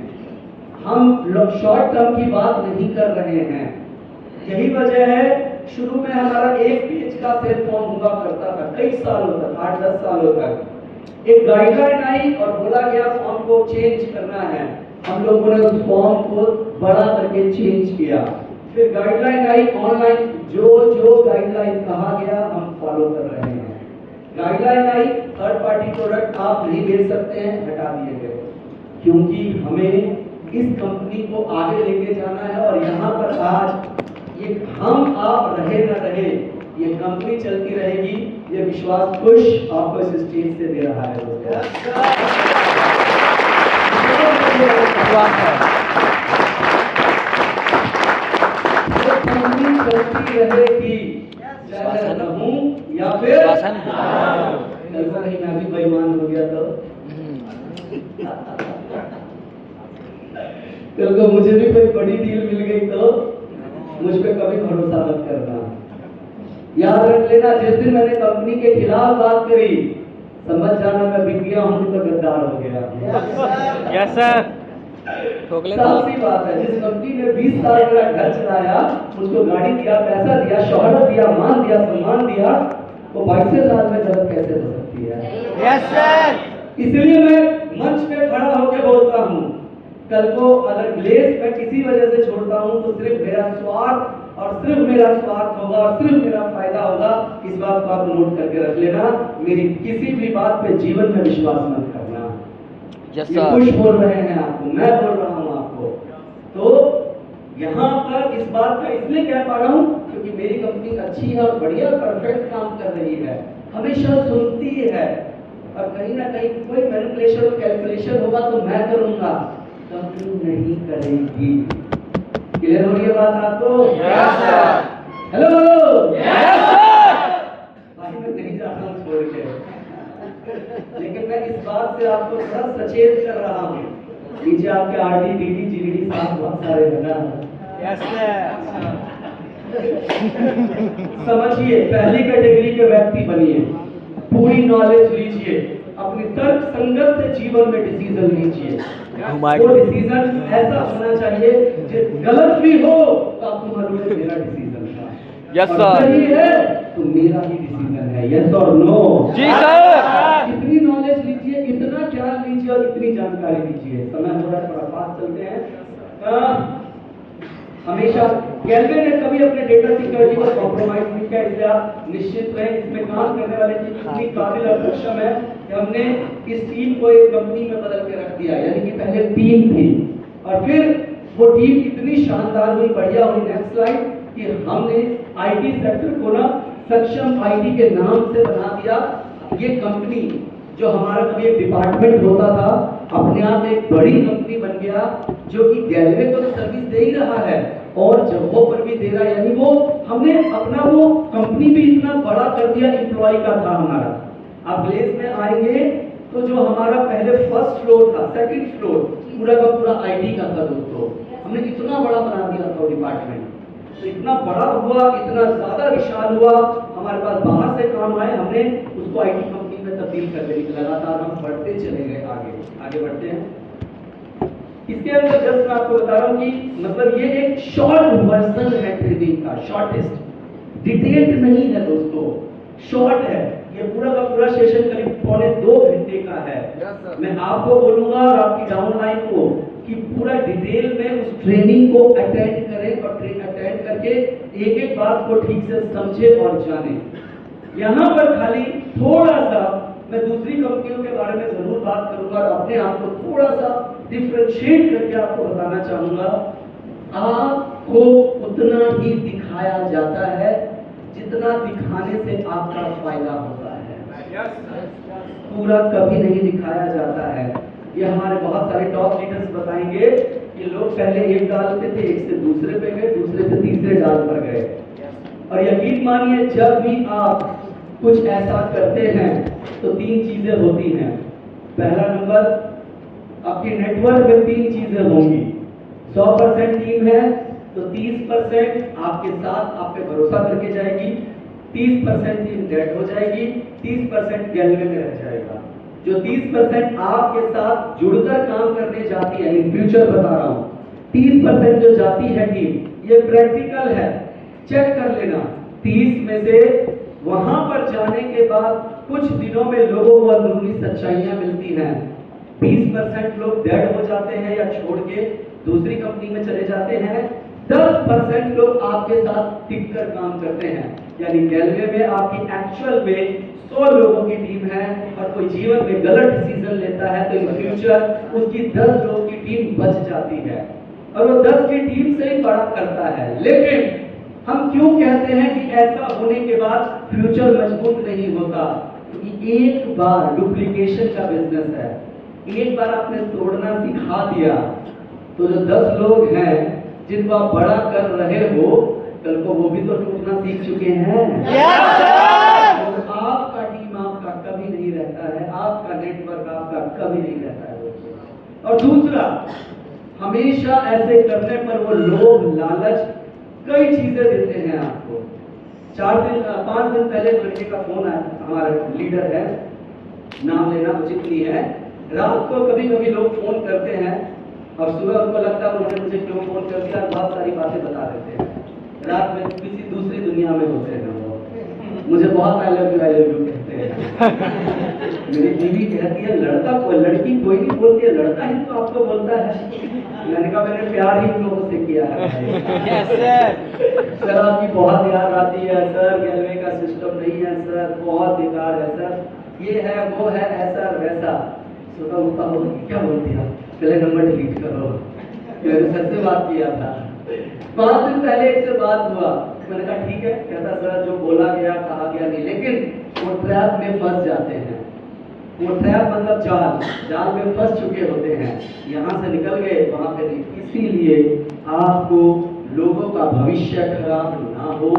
हम शॉर्ट टर्म की बात नहीं कर रहे हैं। यही वजह है शुरू में हमारा एक पेज का सेल फॉर्म हुआ करता था, कई सालों तक, 8-10 सालों तक। एक गाइडलाइन आई और बोला गया फॉर्म को चेंज करना है। हम लोगों ने उस फॉर्म को बड़ा करके चेंज किया। फिर गाइडलाइन आई ऑनलाइन, जो गाइडलाइन कहा गया हम फॉलो कर रहे हैं। गाइडलाइन आई थर्ड पार्टी प्रोडक्ट आप नहीं बेच सकते हैं, हटा दिए गए, क्योंकि हमें इस कंपनी को आगे लेके जाना है। और यहाँ पर आज ये हम आप रहे न रहे, ये कंपनी चलती रहेगी, ये विश्वास कुछ आपको इस स्टेज से दे रहा है दोस्तों। कंपनी चलती रहेगी, चाहे रहूं या फिर ऐसा नहीं मैं भी बेईमान हो गया तो कल को मुझे भी कोई बड़ी डील मिल गई तो मुझ पे कभी भरोसा मत करना। याद रख लेना, जिस दिन मैंने कंपनी के खिलाफ बात करी समझ जाना मैं बिक गया हूं, तो गद्दार हो गया। Yes sir. साफ सी बात है, जिस कंपनी ने 20 साल मेरा घर चलाया, मुझको गाड़ी दिया, पैसा दिया, शोहरत दिया, मान दिया, सम्मान दिया, वो 22वें साल में गलत कैसे हो सकती है? Yes sir. इसलिए मैं मंच पे खड़ा होकर बोलता हूँ, कल को अगर ग्लेस मैं किसी वजह से छोड़ता हूँ तो सिर्फ मेरा स्वार्थ और सिर्फ मेरा स्वार्थ होगा और सिर्फ मेरा फायदा होगा। इस बात को आप नोट करके रख लेना। मेरी किसी भी बात पे जीवन में विश्वास मत करना। यस ये सर। कुछ बोल रहे हैं आपको, मैं बोल रहा हूँ आपको। तो यहाँ पर इस बात का इसलिए कह पा रहा हूँ क्योंकि मेरी कंपनी अच्छी है और बढ़िया परफेक्ट काम कर रही है, हमेशा सुनती है, और कहीं ना कहीं कोई मैनिपुलेशन और कैलकुलेशन होगा तो मैं करूंगा, कंपनी नहीं करेगी। क्लियर हो रही है बात आपको? Yes sir. हेलो बोलो। Yes sir. भाई मैं नहीं जा रहा हूँ छोड़ के, लेकिन मैं इस बात से आपको थोड़ा सचेत कर रहा हूँ। नीचे आपके आरडी, डीडी, जीडी साथ बहुत सारे है ना। Yes sir. समझिए, पहली कैटेगरी के व्यक्ति बनिए, पूरी नॉलेज लीजिए, अपनी तर्क संगत से जीवन में डिसीजन लीजिए। वो डिसीजन ऐसा होना चाहिए जो गलत भी हो तो आपको मालूम है मेरा डिसीजन था, यस और सर। सही है तो मेरा ही डिसीजन है। यस और नो? जी सर। इतनी नॉलेज लीजिए, इतना ज्ञान लीजिए और इतनी जानकारी लीजिए। समय हो रहा है, थोड़ा फास्ट चलते हैं। हमेशा गैलवे ने कभी अपने डेटा सिक्योरिटी को कॉम्प्रोमाइज नहीं किया, इसलिए आप निश्चित रहें इसमें काम करने वाले टीम इतनी काबिल और सक्षम है कि हमने इस टीम को एक कंपनी में बदल के रख दिया। यानी कि पहले टीम थी और फिर वो टीम इतनी शानदार हुई, बढ़िया हुई, नेक्स्ट स्लाइड, कि हमने आईटी सेक्टर को ना सक्षम आईटी के नाम से बना दिया। ये कंपनी जो हमारा कभी एक डिपार्टमेंट होता था, अपने आप एक बड़ी कंपनी बन गया जो कि गैलवे को तो सर्विस दे ही रहा है और जगहों पर भी दे रहा है। यानी वो हमने अपना वो कंपनी भी इतना बड़ा कर दिया, एम्प्लॉय का था हमारा। आप ग्लेस में आएंगे तो जो हमारा पहले फर्स्ट फ्लोर था, सेकंड फ्लोर पूरा का पूरा आईटी का था दोस्तों। हमने इतना बड़ा बना दिया था डिपार्टमेंट, तो इतना बड़ा हुआ, इतना ज्यादा विशाल हुआ, हमारे पास बाहर से काम आए, हमने उसको आईटी कंपनी में तब्दील कर दी। लगातार हम बढ़ते चले गए, आगे बढ़ते हैं। इसके अंदर जस्ट मैं आपको बता रहा हूँ कि मतलब ये एक शॉर्ट वर्जन है ट्रेनिंग का, शॉर्टेस्ट, डिटेल्ड नहीं है दोस्तों, शॉर्ट है। ये पूरा का पूरा सेशन करीब 2.25 घंटे का है। मैं आपको बोलूंगा और आपकी डाउनलाइन को कि पूरा डिटेल में उस ट्रेनिंग को अटेंड करें और अटेंड करके एक एक बात को ठीक से समझे और जाने। यहाँ पर खाली थोड़ा सा मैं दूसरी कंपनियों के बारे में जरूर बात करूंगा और अपने आप को थोड़ा सा डिफरेंशिएट करके आपको बताना चाहूंगा। आपको उतना ही दिखाया जाता है जितना दिखाने से आपका फायदा होता है। पूरा कभी नहीं दिखाया जाता है। ये हमारे बहुत सारे टॉप लीडर्स बताएंगे कि लोग पहले एक डाल पे थे, एक से दूसरे पे गए, दूसरे से तीसरे डाल पर गए। और यकीन मानिए जब भी आप कुछ ऐसा करते हैं तो 3 चीजें होती हैं। पहला नंबर, आपके नेटवर्क में 3 चीजें होंगी। 100% टीम है तो 30% आपके साथ आप पे भरोसा करके जाएगी, 30% टीम डेड हो जाएगी, 30% गैलवे में रह जाएगा। जो 30% आपके साथ जुड़कर काम करने जाती है, इन फ्यूचर बता रहा हूं, 30% जो जाती है टीम, ये प्रैक्टिकल है, चेक कर लेना। 30 में से वहां पर जाने के बाद कुछ दिनों में लोगों को अंदरूनी सच्चाइयां मिलती हैं। 20% लोग डेड हो जाते हैं या छोड़ के दूसरी कंपनी में चले जाते हैं। 10% लोग आपके साथ टिककर काम करते हैं। यानी गैलवे में आपकी एक्चुअल में 100 लोगों की टीम है और कोई जीवन में गलत डिसीजन लेता है तो इन फ्यूचर उसकी 10 लोगों की टीम बच जाती है और वो 10 की टीम से ही बड़ा करता है। लेकिन हम क्यों कहते हैं कि ऐसा होने के बाद फ्यूचर मजबूत नहीं होता? क्योंकि एक बार डुप्लीकेशन का बिजनेस है, एक बार आपने तोड़ना सिखा दिया तो जो 10 लोग हैं जिनको आप बड़ा कर रहे हो, कल को वो भी तो टूटना सीख चुके हैं। तो आपका टीम आपका कभी नहीं रहता है, आपका नेटवर्क आपका कभी नहीं रहता है। और दूसरा, हमेशा ऐसे करने पर वो लोभ लालच कई चीजें देते हैं आपको। 5 दिन पहले लड़के का फोन आया, हमारा लीडर है, नाम लेना उचित नहीं है। रात को कभी कभी लोग फोन करते हैं और सुबह उनको लगता है उन्होंने मुझे क्यों फोन कर दिया, बहुत सारी बातें बता देते हैं। रात में किसी दूसरी दुनिया में होते हैं वो, मुझे बहुत आई लव यू कहते हैं। मेरी बीवी कहती है लड़का को लड़की कोई नहीं बोलती है, लड़का ही तो आपको बोलता है। मैंने कहा मैंने प्यार ही लोगों से किया है। Yes, sir. सर आपकी बहुत याद आती है सर, गैलवे का सिस्टम नहीं है सर, बहुत बेकार है सर, ये है वो है ऐसा वैसा। सुबह उठता हो क्या बोल दिया, पहले नंबर डिलीट करो, मैंने सर से बात किया था। 5 दिन पहले एक से बात हुआ, मैंने कहा ठीक है, कहता सर जो बोला गया कहा गया नहीं, लेकिन वो ट्रैप में फंस जाते हैं। वो ट्रैप मतलब जाल में फंस चुके होते हैं, यहाँ से निकल गए वहाँ पे नहीं। इसीलिए आपको लोगों का भविष्य खराब ना हो,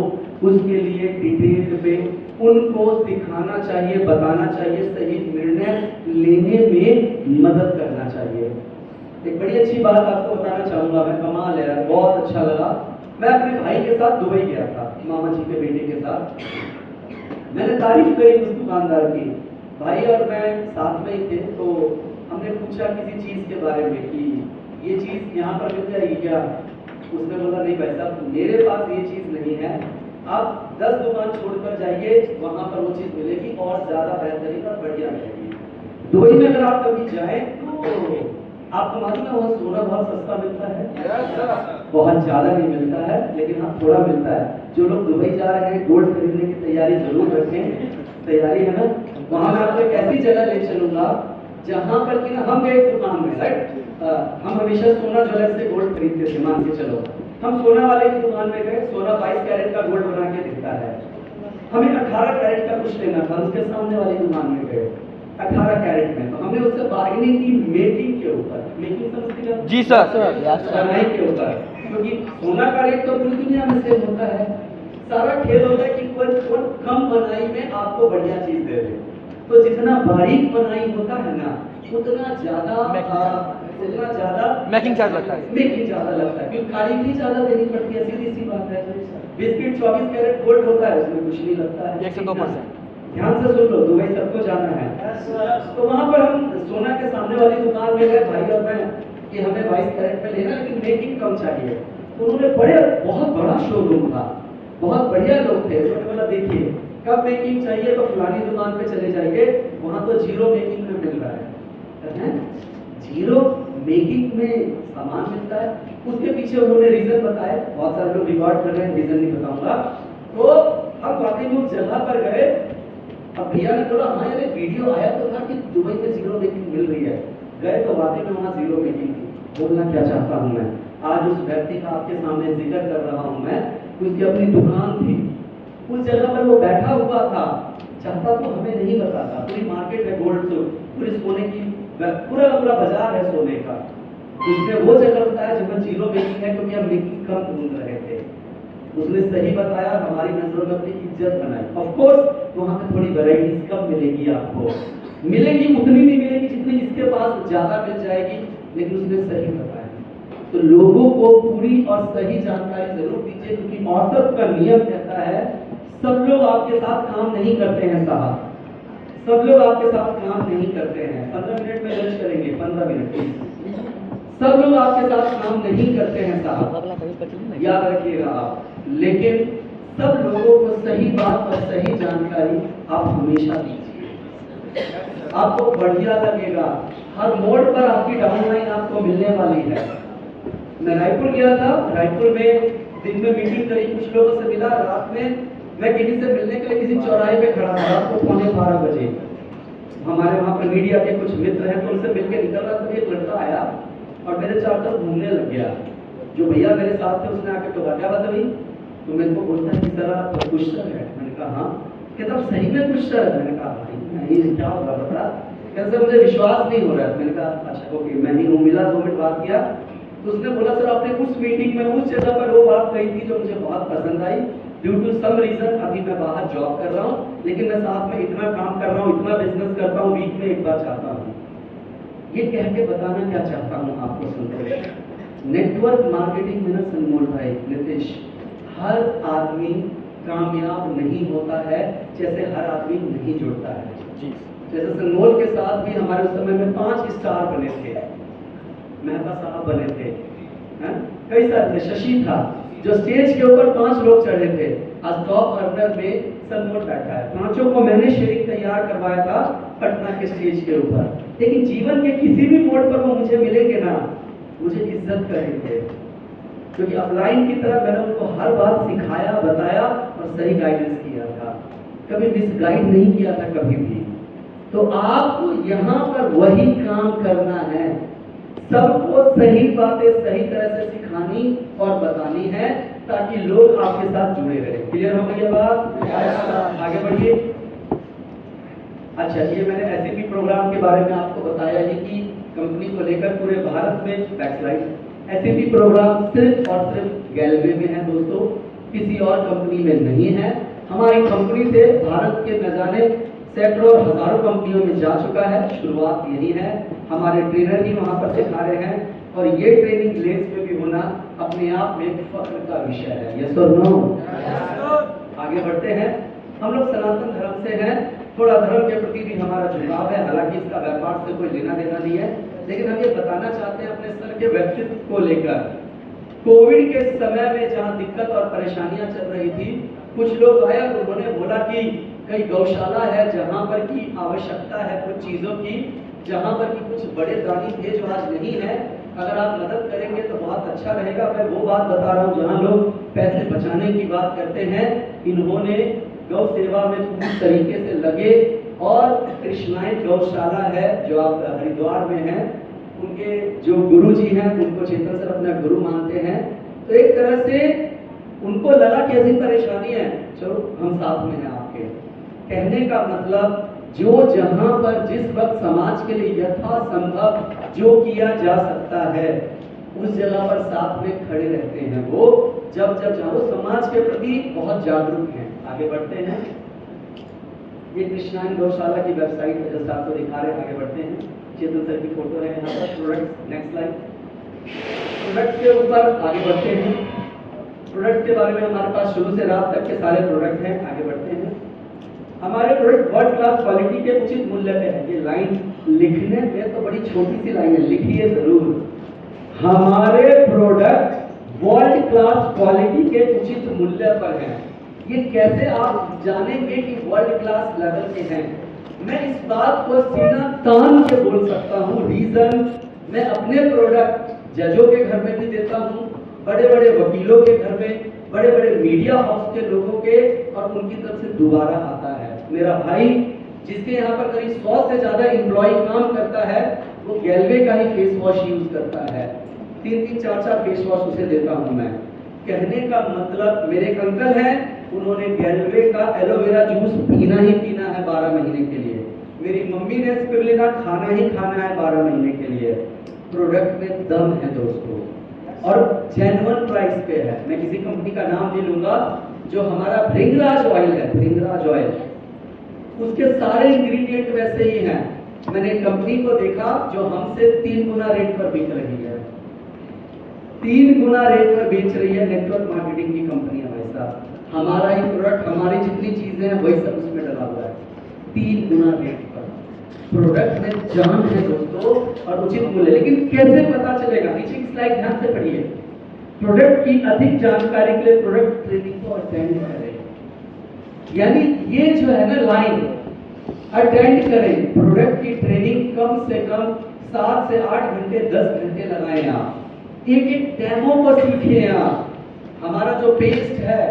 उसके लिए डिटेल में उनको सिखाना चाहिए, बताना चाहिए, सही निर्णय लेने में मदद करना चाहिए। एक बड़ी अच्छी बात आपको बताना चाहूँगा मैं, कमाल है यार, बहुत अच्छा लगा। मैं अपने भाई के साथ दुबई गया था, मामा जी के बेटे के साथ। मैंने तारीफ करी उस दुकानदार की, भाई और मैं साथ में ही थे, तो हमने पूछा किसी चीज़ के बारे में कि ये चीज़ यहाँ पर मिल जाएगी क्या। उसने बोला नहीं भाई साहब, मेरे पास ये चीज़ नहीं है, आप 10 दुकान छोड़कर जाइए, वहाँ पर वो चीज़ मिलेगी और ज़्यादा बेहतरीन और बढ़िया मिलेगी। दुबई में अगर आप कभी जाएँ तो आपको मालूम है वहाँ सोना बहुत सस्ता मिलता है, बहुत ज़्यादा नहीं मिलता है, लेकिन हाँ थोड़ा मिलता है। जो लोग दुबई जा रहे हैं गोल्ड खरीदने की तैयारी जरूर रखें, तैयारी है ना। वहाँ मैं आपको एक ऐसी जगह ले चलूँगा जहाँ पर कि ना, हम गए एक दुकान में, राइट, हम हमेशा सोना ज्वेलर से गोल्ड खरीदते थे, मान के चलो। हम सोना वाले की दुकान में गए, सोना 22 कैरेट का गोल्ड बना के दिखता है, हमें 18 कैरेट का कुछ लेना था। उसके सामने वाली दुकान में गए 18 कैरेट में, तो हमने उससे बार्गेनिंग की मेकिंग के ऊपर, मेकिंग समझते हैं जी सर, कढ़ाई के ऊपर, क्योंकि सोना का रेट तो पूरी दुनिया में सेम होता है। सारा खेल होता है कि कोई कम बनाई में आपको बढ़िया चीज दे दे। तो जितना बारीक बनाई होता है ना, उतना ज्यादा मेकिंग चार्ज लगता है, मेकिंग ज्यादा लगता है, क्योंकि कारीगरी ज्यादा देनी पड़ती है, सीधी सी बात है। बिस्किट 24 कैरेट गोल्ड होता है, उसमें कुछ नहीं लगता है। 102%। ध्यान से सुन लो, दुबई सबको जाना है। तो वहाँ पर हम सोना के सामने वाली दुकान में गए भाई और मैं, कि हमें 22 कैरेट में लेना, लेकिन मेकिंग कम चाहिए। उन्होंने बहुत बड़ा शोरूम था, बहुत बढ़िया लोग थे। उन्होंने बोला देखिए कब मेकिंग चाहिए तो फलानी दुकान पे चले जाइए, वहाँ तो जीरो मेकिंग में मिल रहा है। जीरो मेकिंग में सामान मिलता है। उसके पीछे उन्होंने रीजन बताए, बहुत सारे लोग रिकॉर्ड कर रहे हैं, रीजन नहीं बताऊंगा। तो हम वाकई में उस जगह पर गए। अब भैया ने बोला हाँ यार वीडियो आया तो था कि दुबई में जीरो मेकिंग मिल रही है। गए तो वाकई में वहाँ जीरो मेकिंग थी। बोलना क्या चाहता हूँ मैं, आज उस व्यक्ति का आपके सामने जिक्र कर रहा हूँ मैं, उसकी अपनी दुकान थी, उस जगह पर वो बैठा हुआ था, चाहता तो हमें नहीं बताता। पूरी मार्केट है गोल्ड से, पूरी सोने की, पूरा बाजार है सोने का। उसने वो जगह बताया जहाँ जीरो मेकिंग है, क्योंकि हम मेकिंग कम ढूंढ रहे थे। उसने सही बताया, हमारी नजरों में अपनी इज्जत बनाई। ऑफ कोर्स वहाँ पे थोड़ी वैरायटीज कम मिलेगी, आपको मिलेगी, उतनी नहीं मिलेगी जितनी इसके पास ज्यादा मिल जाएगी, लेकिन उसने सही बताया। तो लोगों को पूरी और सही जानकारी जरूर दीजिए, क्योंकि औसत का नियम कहता है सब लोग आपके साथ काम नहीं करते हैं साहब, सब लोग आपके साथ काम नहीं करते हैं। 15 मिनट में लंच करेंगे, 15 मिनट, सब लोग आपके साथ काम नहीं करते हैं साहब, याद रखिएगा आप। लेकिन सब लोगों को सही बात और सही जानकारी आप हमेशा दीजिए, आपको बढ़िया लगेगा। हर मोड़ पर आपकी डाउनलाइन आपको मिलने वाली है। मैं रायपुर गया था, रायपुर में दिन में मीटिंग करी, कुछ लोगों से मिला, रात में मैं किसी से मिलने के लिए किसी चौराहे पे खड़ा था, रात को 12:15 बजे। हमारे वहाँ पर मीडिया के कुछ मित्र हैं, तो उनसे मिलकर निकल रहा था, एक लड़का आया और मेरे चारों तरफ घूमने लग गया। जो भैया मेरे साथ थे उसने आके टोका, क्या बात हुई? तो मेरे को बोलता है कि सर आप कुछ सर है। मैंने कहा हाँ। कहता आप सही में कुछ सर? मैंने कहा नहीं, क्या होगा बता। कहते मुझे विश्वास नहीं हो रहा है। मैंने कहा अच्छा ओके, मैं ही हूँ। मिला, 2 मिनट बात किया, तो उसने बोला सर आपने उस मीटिंग में उस जगह पर वो बात कही थी जो मुझे बहुत पसंद आई। ड्यू टू सम रीजन अभी मैं बाहर जॉब कर रहा हूँ, लेकिन मैं साथ में इतना काम कर रहा हूँ, इतना बिजनेस करता हूँ, वीक में एक बार चाहता हूँ। ये कह के बताना क्या चाहता हूँ आपको सुनकर, नेटवर्क मार्केटिंग में ना सनमोल भाई, नितिश, हर आदमी कामयाब नहीं होता है जैसे हर आदमी नहीं जुड़ता है। जैसे सनमोल के साथ भी हमारे समय में 5 स्टार बने थे, मेहता साहब बने थे, हैं? कई सारे थे, शशि था, जो स्टेज के ऊपर 5 लोग चढ़े थे, आज टॉप अर्नर में सनमोट बैठा है। 5 को मैंने शेयरिंग तैयार करवाया था पटना के स्टेज के ऊपर। लेकिन जीवन के किसी भी मोड़ पर वो मुझे मिलेंगे ना, मुझे इज्जत करेंगे, क्योंकि अपलाइन की तरह मैंने उनको हर बात सिखाया, बताया और सही गाइडेंस किया था, कभी मिसगाइड नहीं किया था कभी भी। तो आपको यहाँ पर वही काम करना है, सबको सही बातें सही तरह से सिखानी और बतानी है, ताकि लोग आपके साथ जुड़े रहे। क्लियर हो गई बात? आगे बढ़िए। अच्छा, ये मैंने एसएपी प्रोग्राम के बारे में आपको बताया ही कि कंपनी को लेकर पूरे भारत में बैकस्लाइड एसएपी प्रोग्राम सिर्फ और सिर्फ गैलवे में है दोस्तों, किसी और कंपनी में नहीं है। हमारी कंपनी से भारत के न जाने सैकड़ों और हजारों कंपनियों में जा चुका है, शुरुआत यही है। हमारे ट्रेनर भी वहां पर सिखा रहे हैं और ये ट्रेनिंग लेंस में भी होना अपने आप में फख्र का विषय है। यस और नो? आगे बढ़ते हैं। हम लोग सनातन धर्म से हैं, थोड़ा धर्म के प्रति भी हमारा झुकाव है, हालांकि इसका व्यापार से कोई लेना देना नहीं है, लेकिन हम ये बताना चाहते हैं अपने सर के व्यक्तित्व को लेकर। कोविड के समय में जहां दिक्कत और परेशानियां चल रही थी, कुछ लोग आए और उन्होंने बोला कि कई गौशाला है जहां पर की आवश्यकता है कुछ चीजों की, जहां पर की कुछ बड़े दानी थे जो आज नहीं है, अगर आप मदद करेंगे तो बहुत अच्छा रहेगा। मैं वो बात बता रहा हूँ जहां लोग पैसे बचाने की बात करते हैं, इन्होंने गौ सेवा में पूरी तरीके से लगे। और कृष्णायन गौशाला है जो आप हरिद्वार में है, उनके जो गुरु जी हैं उनको चेतन सर अपना गुरु मानते हैं। तो एक तरह से उनको लगा कि ऐसी परेशानी है, चलो हम साथ में हैं आपके। कहने का मतलब जो जहां पर जिस वक्त समाज के लिए यथासंभव जो किया जा सकता है उस जगह पर साथ में खड़े रहते हैं। वो जब जहाँ वो समाज के प्रति बहुत जागरूक हैं। आगे बढ़ते हैं। ये कृष्णायन गौशाला की वेबसाइट है, जैसा आपको दिखा रहे हैं। आगे बढ़ते हैं। चेतन सर की फोटो है यहाँ पर। Product, next slide. प्रोडक्ट के ऊपर आगे बढ़ते हैं। प्रोडक्ट के बारे में हमारे पास शुरू से रात तक के सारे प्रोडक्ट हैं। आगे बढ़ते हैं। हमारे प्रोडक्ट वर्ल्ड क्लास क्वालिटी के उचित मूल्य पे है। ये लाइन लिखने में तो बड़ी छोटी सी लाइन है, लिखिए जरूर। हमारे प्रोडक्ट वर्ल्ड क्लास क्वालिटी के उचित मूल्य पर हैं। ये कैसे आप जानेंगे कि वर्ल्ड क्लास लेवल के हैं? मैं इस बात को सीना तान के बोल सकता हूँ। रीजन, मैं अपने प्रोडक्ट जजों के घर में भी देता हूँ, बड़े बड़े वकीलों के घर में, बड़े बड़े मीडिया हाउस के लोगों के, और उनकी तरफ से दोबारा आता है। मेरा भाई जिसके यहाँ पर करीब 100 से ज्यादा एम्प्लॉय काम करता है, वो गैलवे का ही फेस वॉश यूज करता है। 3-3, 4-4 फेस वॉश उसे देता हूँ मैं। कहने का मतलब, मेरे एक अंकल हैं, उन्होंने गैलवे का एलोवेरा जूस पीना ही पीना है 12 महीने के लिए। मेरी मम्मी ने स्पिरुलिना खाना ही खाना है 12 महीने के लिए। प्रोडक्ट में दम है दोस्तों, और जेन्युइन प्राइस पे है। मैं किसी कंपनी का नाम नहीं लूंगा। जो हमारा भृंगराज ऑयल है, भृंगराज ऑयल, उसके सारे इंग्रेडिएंट वैसे ही हैं। मैंने कंपनी को देखा जो हमसे 3 गुना रेट पर बिक रही है, 3 गुना रेट पर बेच रही है। नेटवर्क मार्केटिंग की कंपनी है भाई साहब। हमारा ही प्रोडक्ट, हमारी जितनी चीजें हैं वही सब उसमें डला हुआ है, 3 गुना रेट पर। प्रोडक्ट में जान है दोस्तों, और उचित मूल्य। लेकिन कैसे पता चलेगा? नीचे की स्लाइड ध्यान से पढ़िए। प्रोडक्ट की अधिक जानकारी के लिए प्रोडक्ट ट्रेनिंग को अटेंड करें। यानी ये जो है ना लाइन, अटेंड करें। प्रोडक्ट की ट्रेनिंग कम से कम 7 से 8 घंटे, 10 घंटे लगाएं आप। एक एक डेमो को सीखिए आप। हमारा जो पेस्ट है,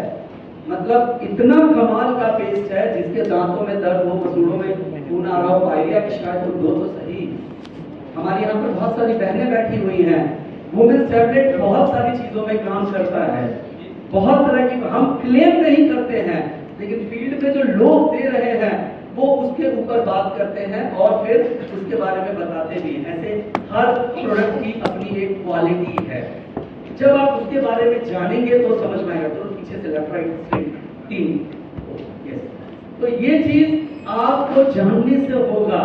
मतलब इतना कमाल का पेस्ट है, जिसके दांतों में दर्द हो, मसूड़ों में खून आ रहा हो, पायरिया की शिकायत हो, दो तो सही। हमारे यहाँ पर बहुत सारी बहनें बैठी हुई हैं। वुमेन्स टैबलेट बहुत सारी चीजों में काम करता है, बहुत तरह की। हम क्लेम नहीं करते हैं, लेकिन फील्ड में जो लोग दे रहे हैं वो उसके ऊपर बात करते हैं और फिर उसके बारे में बताते भी हैं। ऐसे हर प्रोडक्ट की अपनी एक क्वालिटी है। जब आप उसके बारे में जानेंगे तो समझ में आएगा। तो पीछे से लेफ्ट राइट स्ट्रेट 3, यस। तो ये चीज आपको जानने से होगा।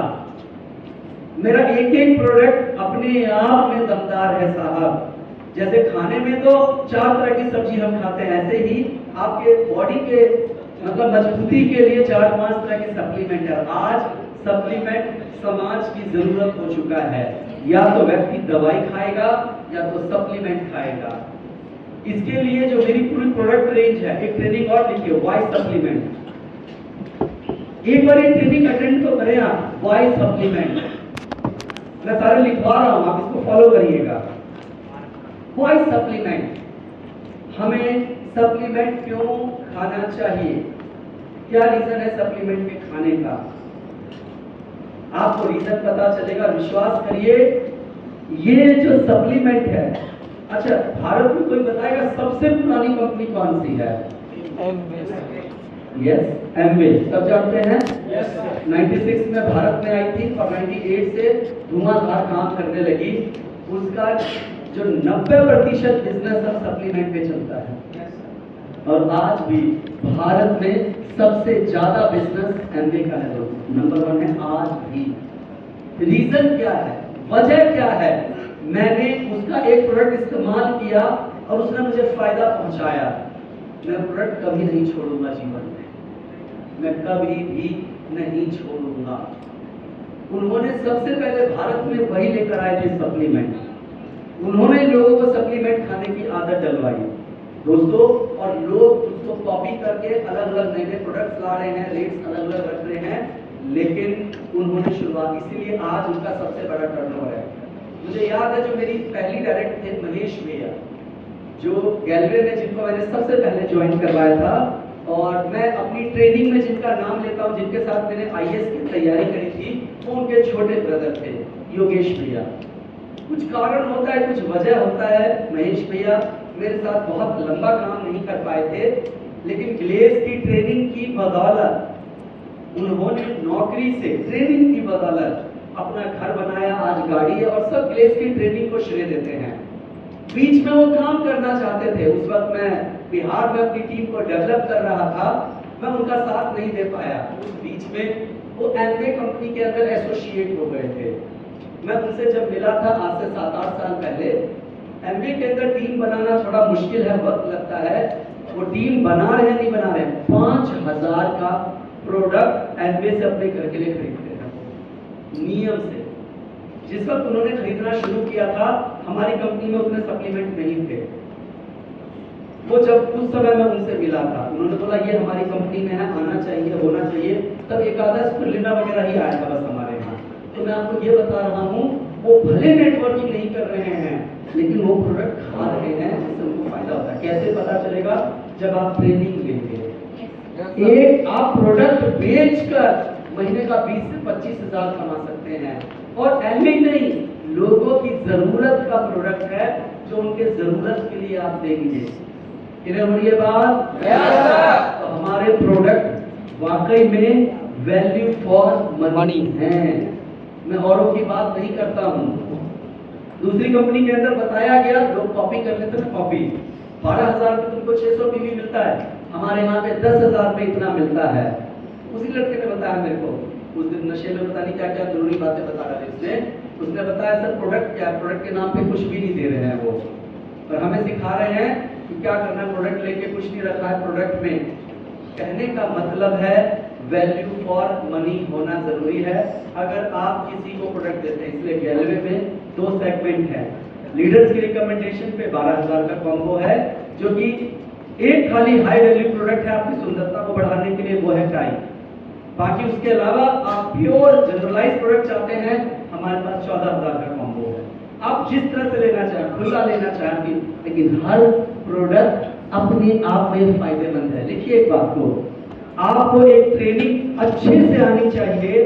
मेरा एक एक प्रोडक्ट अपने आप में दमदार है साहब। जैसे खाने में तो 4 तरह की सब्जी हम खाते हैं, ऐसे ही आपके बॉडी के मतलब मजबूती के लिए 4-5 तरह के सप्लीमेंट है। आज सप्लीमेंट समाज की जरूरत हो चुका है। या तो व्यक्ति दवाई खाएगा या तो सप्लीमेंट खाएगा। इसके लिए जो मेरी पूरी प्रोडक्ट रेंज है, एक ट्रेनिंग और लिखिए, वाई सप्लीमेंट। एक बार ये ट्रेनिंग अटेंड तो करें आप, वाई सप्लीमेंट। मैं सारे लिखवा रहा हूं, आप इसको फॉलो करिएगा। वाई सप्लीमेंट, हमें सप्लीमेंट क्यों खाना चाहिए, क्या रीजन है सप्लीमेंट के खाने का, आपको रीजन पता चलेगा। विश्वास करिए, ये जो सप्लीमेंट है, अच्छा भारत में कोई बताएगा सबसे पुरानी कंपनी कौन सी है? यस, एमवे, सब जानते हैं। 96 में भारत में आई थी और 98 से धुआंधार काम करने लगी। उसका जो 90% बिजनेस अब सप्लीमेंट पे चलता है और आज भी भारत में सबसे ज्यादा बिजनेस एमवे का है, नंबर 1 है आज भी। रीजन क्या है, वजह क्या है? मैंने उसका एक प्रोडक्ट इस्तेमाल किया और उसने मुझे फायदा पहुंचाया। मैं प्रोडक्ट कभी नहीं छोड़ूंगा जीवन में, मैं कभी भी नहीं छोड़ूंगा। उन्होंने सबसे पहले भारत में वही लेकर आए थे सप्लीमेंट। उन्होंने लोगों को सप्लीमेंट खाने की आदत डलवाई दोस्तों, और लोग उसको कॉपी करके अलग अलग नए नए प्रोडक्ट्स ला रहे हैं, रेट्स अलग अलग रख रहे हैं, लेकिन उन्होंने शुरुआत, इसीलिए आज उनका सबसे बड़ा टर्नओवर है। मुझे याद है जो मेरी पहली डायरेक्ट थे महेश भैया, जो गैलवे में जिनको मैंने सबसे पहले ज्वाइन करवाया था, और मैं अपनी ट्रेनिंग में जिनका नाम लेता हूँ, जिनके साथ मैंने आईएएस की तैयारी करी थी, वो उनके छोटे ब्रदर थे योगेश भैया। कुछ कारण होता है, कुछ वजह होता है, महेश भैया मेरे साथ बहुत लंबा काम नहीं कर पाए थे, लेकिन ग्लेज की ट्रेनिंग की बदौलत उन्होंने नौकरी से ट्रेनिंग की बदौलत अपना घर बनाया, आज गाड़ी है, और सब ग्लेज की ट्रेनिंग को श्रेय देते हैं। बीच में वो काम करना चाहते थे, उस वक्त मैं बिहार में अपनी टीम को डेवलप कर रहा था, मैं उनका साथ नहीं दे पाया। उस बीच में वो एमवे कंपनी के अंदर एसोसिएट हो गए थे। मैं उनसे जब मिला था आज से 7-8 साल पहले, एमवे के अंदर टीम बनाना थोड़ा मुश्किल है, वक्त लगता है। वो टीम बना रहे हैं, नहीं बना रहे हैं, 5000 का प्रोडक्ट एमवे से अपने घर के लिए खरीदते हैं नियम से। जिस वक्त उन्होंने खरीदना शुरू किया था, हमारी कंपनी में उतने सप्लीमेंट नहीं थे। वो जब उस समय मैं उनसे मिला था, उन्होंने बोला ये हमारी कंपनी में है, आना चाहिए, होना चाहिए। तब एक आधा स्पिरुलिना वगैरह ही आया था बस हमारे यहाँ। तो मैं आपको ये बता रहा हूँ, वो भले नेटवर्किंग नहीं कर रहे हैं, लेकिन वो प्रोडक्ट खा रहे हैं, जिससे उनको फायदा होता है। कैसे पता चलेगा? जब आप ट्रेनिंग लेंगे। एक आप प्रोडक्ट बेचकर महीने का 20 से 25 हजार कमा सकते हैं, और एमवे नहीं, लोगों की जरूरत का प्रोडक्ट है जो उनके जरूरत के लिए आप देंगे। क्लियर हो रही है बात? तो हमारे प्रोडक्ट वाकई में वैल्यू फॉर मनी है। मैं औरों की बात नहीं करता हूँ। दूसरी कंपनी के अंदर बताया गया, लोग कॉपी कर लेते हैं, कॉपी 12,000 में तुमको 600 पीवी मिलता है, हमारे यहाँ पे 10,000 में इतना मिलता है। उसी लड़के ने बताया मेरे को, उस दिन नशे में पता नहीं क्या क्या जरूरी बातें बता रहे थे उसने बताया सर प्रोडक्ट क्या है, प्रोडक्ट के नाम पे कुछ भी नहीं दे रहे हैं वो, और हमें सिखा रहे हैं कि क्या करना है, प्रोडक्ट लेके कुछ नहीं रखा है प्रोडक्ट में। कहने का मतलब है वैल्यू फॉर मनी होना जरूरी है अगर आप किसी को प्रोडक्ट देते हैं। इसलिए गैलवे में 2 सेगमेंट है। लीडर्स की रिकमेंडेशन पे 12,000 का कॉम्बो है, जो कि एक खाली हाई वैल्यू प्रोडक्ट है आपकी सुंदरता को बढ़ाने के लिए, वो है टाइम। बाकी उसके अलावा आप प्योर जनरलाइज प्रोडक्ट चाहते हैं, हमारे पास 14,000 का कॉम्बो है। आप जिस तरह से लेना चाहें, खुला लेना चाहें, लेकिन हर प्रोडक्ट अपने आप में फायदेमंद है। लिखिए एक बात को, आपको एक ट्रेनिंग अच्छे से आनी चाहिए।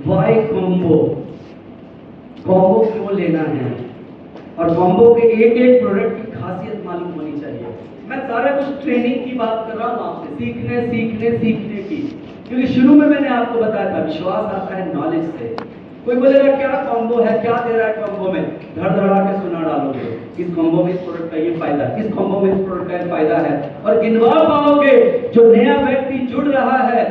वाई कॉम्बो, कॉम्बो क्यों लेना है, और कॉम्बो के एक एक प्रोडक्ट की खासियत मालूम होनी चाहिए। मैं सारा कुछ ट्रेनिंग की बात कर रहा हूँ आपसे, सीखने की, क्योंकि शुरू में मैंने आपको बताया था विश्वास आता है नॉलेज से। कोई बोलेगा क्या कॉम्बो है, क्या दे रहा है कॉम्बो में, धड़-धड़ा के सुना डालोगे, इस कॉम्बो में इस प्रोडक्ट का ये फायदा, इस कॉम्बो में इस प्रोडक्ट का ये फायदा है, और गिनवा पाओगे जो नया व्यक्ति जुड़ रहा है,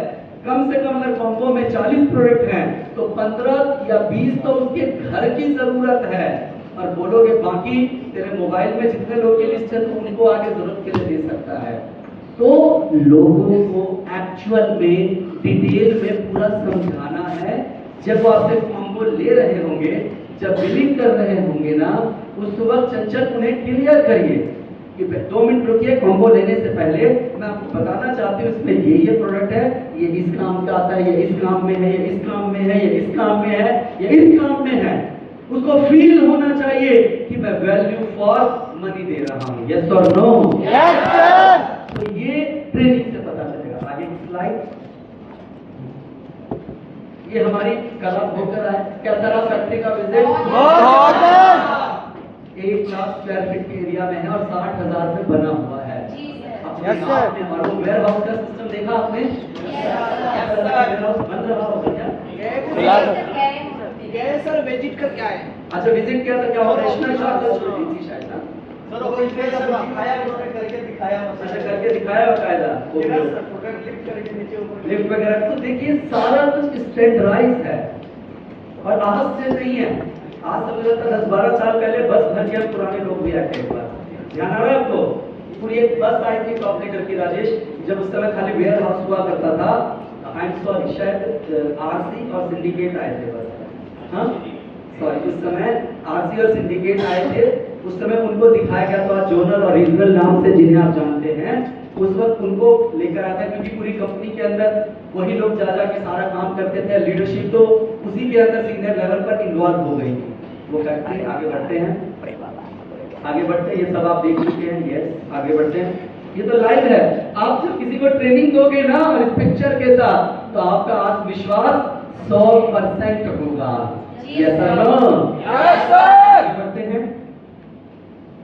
कम से कम अगर कॉम्बो में 40 प्रोडक्ट हैं तो 15 या 20 तो उसके घर की जरूरत है, और बोलोगे बाकी तेरे मोबाइल में जितने लोग की लिस्ट है तो उनको आगे जरूरत के लिए दे सकता है। तो लोगों को एक्चुअल में डिटेल में पूरा समझाना है। जब वो आपसे कॉम्बो ले रहे होंगे, जब बिलिंग कर रहे होंगे ना, उस वक्त चंचल उन्हें क्लियर करिए कि 2 मिनट रुकिए, कॉम्बो लेने से पहले मैं आपको बताना चाहती हूँ इसमें ये प्रोडक्ट है, ये इस काम का आता है, ये इस काम में है, ये इस काम में है, ये इस काम में है, ये इस काम में है। उसको फील होना चाहिए कि मैं वैल्यू फॉर मनी दे रहा हूँ। यस और नो? Yes sir. तो ये ट्रेनिंग से पता चलेगा। आगे की स्लाइड। ये हमारी कला होकर है। क्या सारा फैक्ट्री का विजिट? बहुत 1 लाख स्क्वायर फीट के एरिया में है और 60,000 में बना हुआ है। Yes, sir. आपने और वो वेयर हाउस का सिस्टम देखा आपने? वेयर हाउस बन रहा होगा क्या? गए सर, विजिट करके आए। अच्छा, विजिट किया था क्या? ऑपरेशनल चार्जेस छोटी थी शायद ना? सर वो दिखाया, प्रोडक्ट करके दिखाया। अच्छा, करके दिखाया बकायदा प्रोडक्ट लिफ्ट करके नीचे ऊपर लिफ्ट वगैरह। तो देखिए सारा कुछ स्टैंडर्डाइज है और आज से नहीं है। आज से मुझे 10-12 साल पहले बस भर के पुराने लोग भी आते हैं। ध्यान आ रहा है आपको? पूरी एक बस आई थी टॉप लीडर की राजेश, जब उस समय खाली वेयर हाउस हुआ करता था। आई एम सॉरी, शायद आरसी और सिंडिकेट आए थे बस। हाँ सॉरी, उस समय आरसी और सिंडिकेट आए थे। उस समय उनको दिखाया गया था जोनल और रीजनल नाम से, जिन्हें आप जानते हैं। उस वक्त उनको लेकर आया था क्योंकि पूरी कंपनी के अंदर वही लोग जा के सारा काम करते थे। लीडरशिप तो उसी के अंदर सीनियर लेवल पर इन्वॉल्व हो गई थी। वो फैक्ट्री आगे बढ़ते हैं, आगे बढ़ते हैं। ये सब आप देख चुके हैं। यस, आगे बढ़ते हैं। ये तो लाइव है। आप जब किसी को ट्रेनिंग दोगे ना और इस पिक्चर के साथ, तो आपका आत्मविश्वास 100% होगा। Yes sir, no? Yes sir. आगे बढ़ते हैं।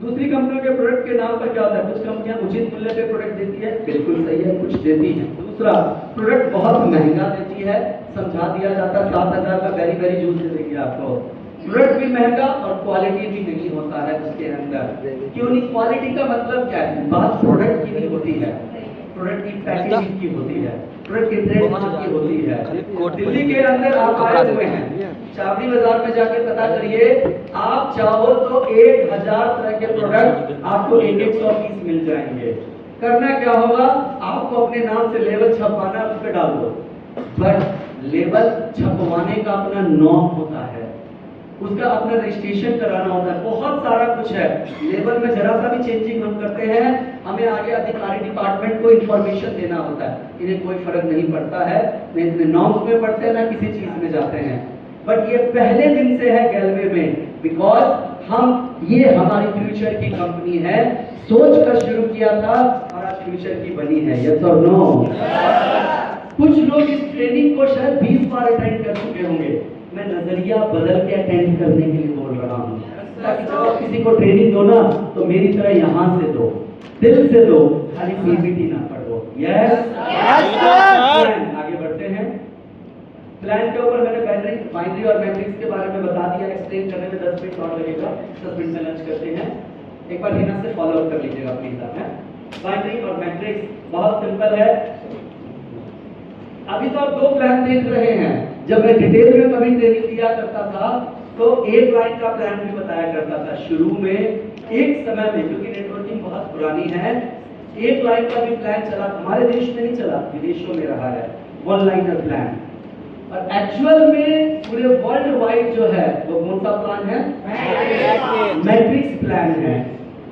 दूसरी कंपनियों के प्रोडक्ट के नाम पर क्या होता है? कुछ कंपनियां उचित मूल्य पे प्रोडक्ट देती है, बिल्कुल सही है, कुछ देती है। दूसरा, प्रोडक्ट बहुत महंगा देती है, समझा दिया जाता है 7,000 का वेरी वेरी जूस दे देगी आपको। प्रोडक्ट भी महंगा और क्वालिटी भी नहीं होता है उसके अंदर। क्यों नहीं? क्वालिटी का मतलब क्या है? बात प्रोडक्ट की नहीं होती है, प्रोडक्ट की पैकेजिंग की होती है, प्रोडक्ट की ट्रेडमार्क की होती है। दिल्ली के अंदर आप आए हुए हैं, चावड़ी बाजार में जाके पता करिए, आप चाहो तो 1000 तरह के प्रोडक्ट आपको 100 पीस मिल जाएंगे। करना क्या होगा? आपको अपने नाम से लेबल छपवाना, उस पर डाल दो। बट लेबल छपवाने का अपना नॉर्म होता है, उसका अपना रजिस्ट्रेशन कराना होता है, बहुत सारा कुछ है। लेबल में जरा सा भी चेंजिंग हम करते हैं, हमें आगे अधिकारी डिपार्टमेंट को इंफॉर्मेशन देना होता है। इन्हें कोई फर्क नहीं पड़ता है, न इतने नॉर्म्स में पढ़ते हैं, ना किसी चीज में जाते हैं। बट ये पहले दिन से है गैलवे में, बिकॉज ये हमारी फ्यूचर की कंपनी है, सोच कर शुरू किया था और आज फ्यूचर की बनी है। यस और नो? कुछ लोग इस ट्रेनिंग को शायद 20 बार अटेंड कर चुके होंगे। मैं नजरिया बदल के अटेंड करने के लिए बोल रहा हूँ, ताकि जब आप किसी को ट्रेनिंग दो ना, तो मेरी तरह यहाँ से दो, दिल से दो, खाली पीपीटी ना पढ़ो। यस, आगे बढ़ते हैं। प्लान के ऊपर मैंने बाइनरी और मैट्रिक्स के बारे में बता दिया। एक्सप्लेन करने में 10 मिनट और लगेगा, 10 मिनट में लंच करते हैं। एक बार हिना से फॉलो अप कर लीजिएगा प्लीज आप। बाइनरी और मैट्रिक्स बहुत सिंपल है। अभी तो आप 2 प्लान देख रहे हैं। जब मैं डिटेल में कभी ट्रेनिंग दिया करता था तो 1 लाइन का प्लान भी बताया करता था शुरू में। एक समय में, क्योंकि नेटवर्किंग बहुत पुरानी है, 1 लाइन का भी प्लान चला। हमारे देश में नहीं चला, विदेशों में रहा है 1 लाइनर प्लान। और एक्चुअल में पूरे वर्ल्ड वाइड जो है वो कौन सा प्लान है? मैट्रिक्स प्लान है।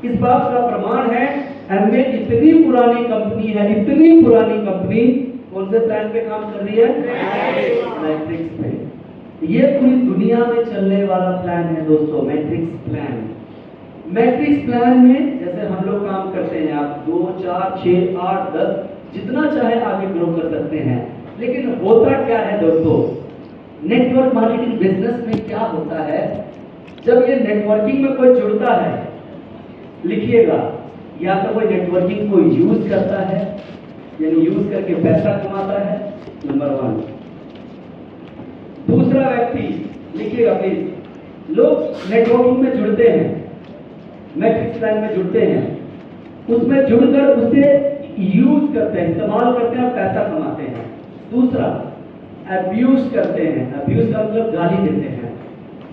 इस बात का प्रमाण है, एमवे इतनी पुरानी कंपनी है, इतनी पुरानी कंपनी कौन से प्लान पे काम कर रही है? मैट्रिक्स पे। ये पूरी दुनिया में चलने वाला प्लान है दोस्तों, मैट्रिक्स प्लान। मैट्रिक्स प्लान में जैसे हम लोग काम करते हैं, आप 2, 4, 6, 8, 10 जितना चाहे आगे ग्रो कर सकते हैं। लेकिन होता क्या है दोस्तों, नेटवर्क मार्केटिंग बिजनेस में क्या होता है, जब ये नेटवर्किंग में कोई जुड़ता है, लिखिएगा, या तो कोई नेटवर्किंग को यूज करता है, यानी यूज करके पैसा कमाता है, नंबर 1। दूसरा व्यक्ति, लिखिएगा प्लीज, लोग नेटवर्किंग में जुड़ते हैं, मैट्रिक्स प्लान में जुड़ते हैं, उसमें जुड़कर उसे यूज करते हैं, इस्तेमाल करते हैं और पैसा कमाते हैं। दूसरा, अब्यूज करते हैं। अब्यूज का मतलब गाली देते हैं,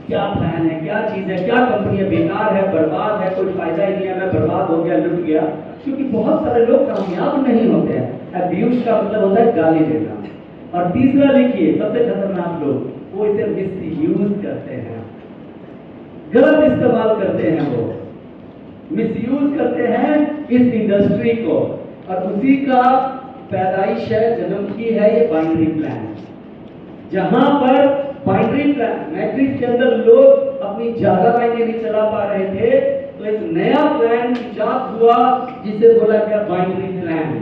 क्या प्लान है, क्या चीज है, क्या कंपनी है, बेकार है, बर्बाद है, कोई फायदा ही नहीं है, मैं बर्बाद हो गया, लुट गया। क्योंकि बहुत सारे लोग कामयाब नहीं होते हैं। अब्यूज का मतलब होता है गाली देना। और तीसरा लिखिए, सबसे खतरनाक लोग, वो इसे मिसयूज करते हैं। गलत इस्तेमाल करते हैं, वो मिसयूज करते हैं इस इंडस्ट्री को। और उसी का पैदाइश है, जन्म की है ये बाइनरी प्लान, जहां पर बाइनरी प्लान मैट्रिक्स के अंदर लोग अपनी ज्यादा लाइनें नहीं चला पा रहे थे, तो एक नया प्लान इजाद हुआ जिसे बोला गया बाइनरी प्लान,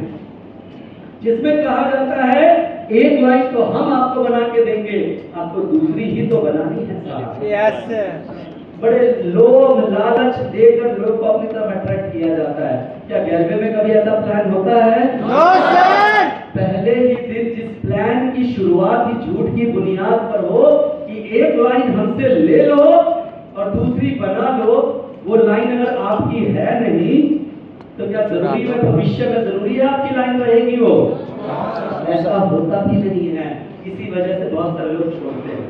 जिसमें कहा जाता है एक लाइन तो हम आपको बना के देंगे, आपको दूसरी ही तो बनानी है साहब। Yes sir. बड़े लोभ लालच देकर लोग को अपनी तरफ अट्रैक्ट किया जाता है। क्या गैलवे में कभी ऐसा प्लान होता है? No sir. पहले ही दिन जिस प्लान की शुरुआत ही झूठ की बुनियाद पर हो कि एक लाइन हमसे ले लो और दूसरी बना लो, वो लाइन अगर आपकी है नहीं तो क्या जरूरी है भविष्य में जरूरी है आपकी लाइन रहेगी वो? ऐसा होता भी नहीं है। इसी वजह से बहुत सारे लोग छोड़ते हैं।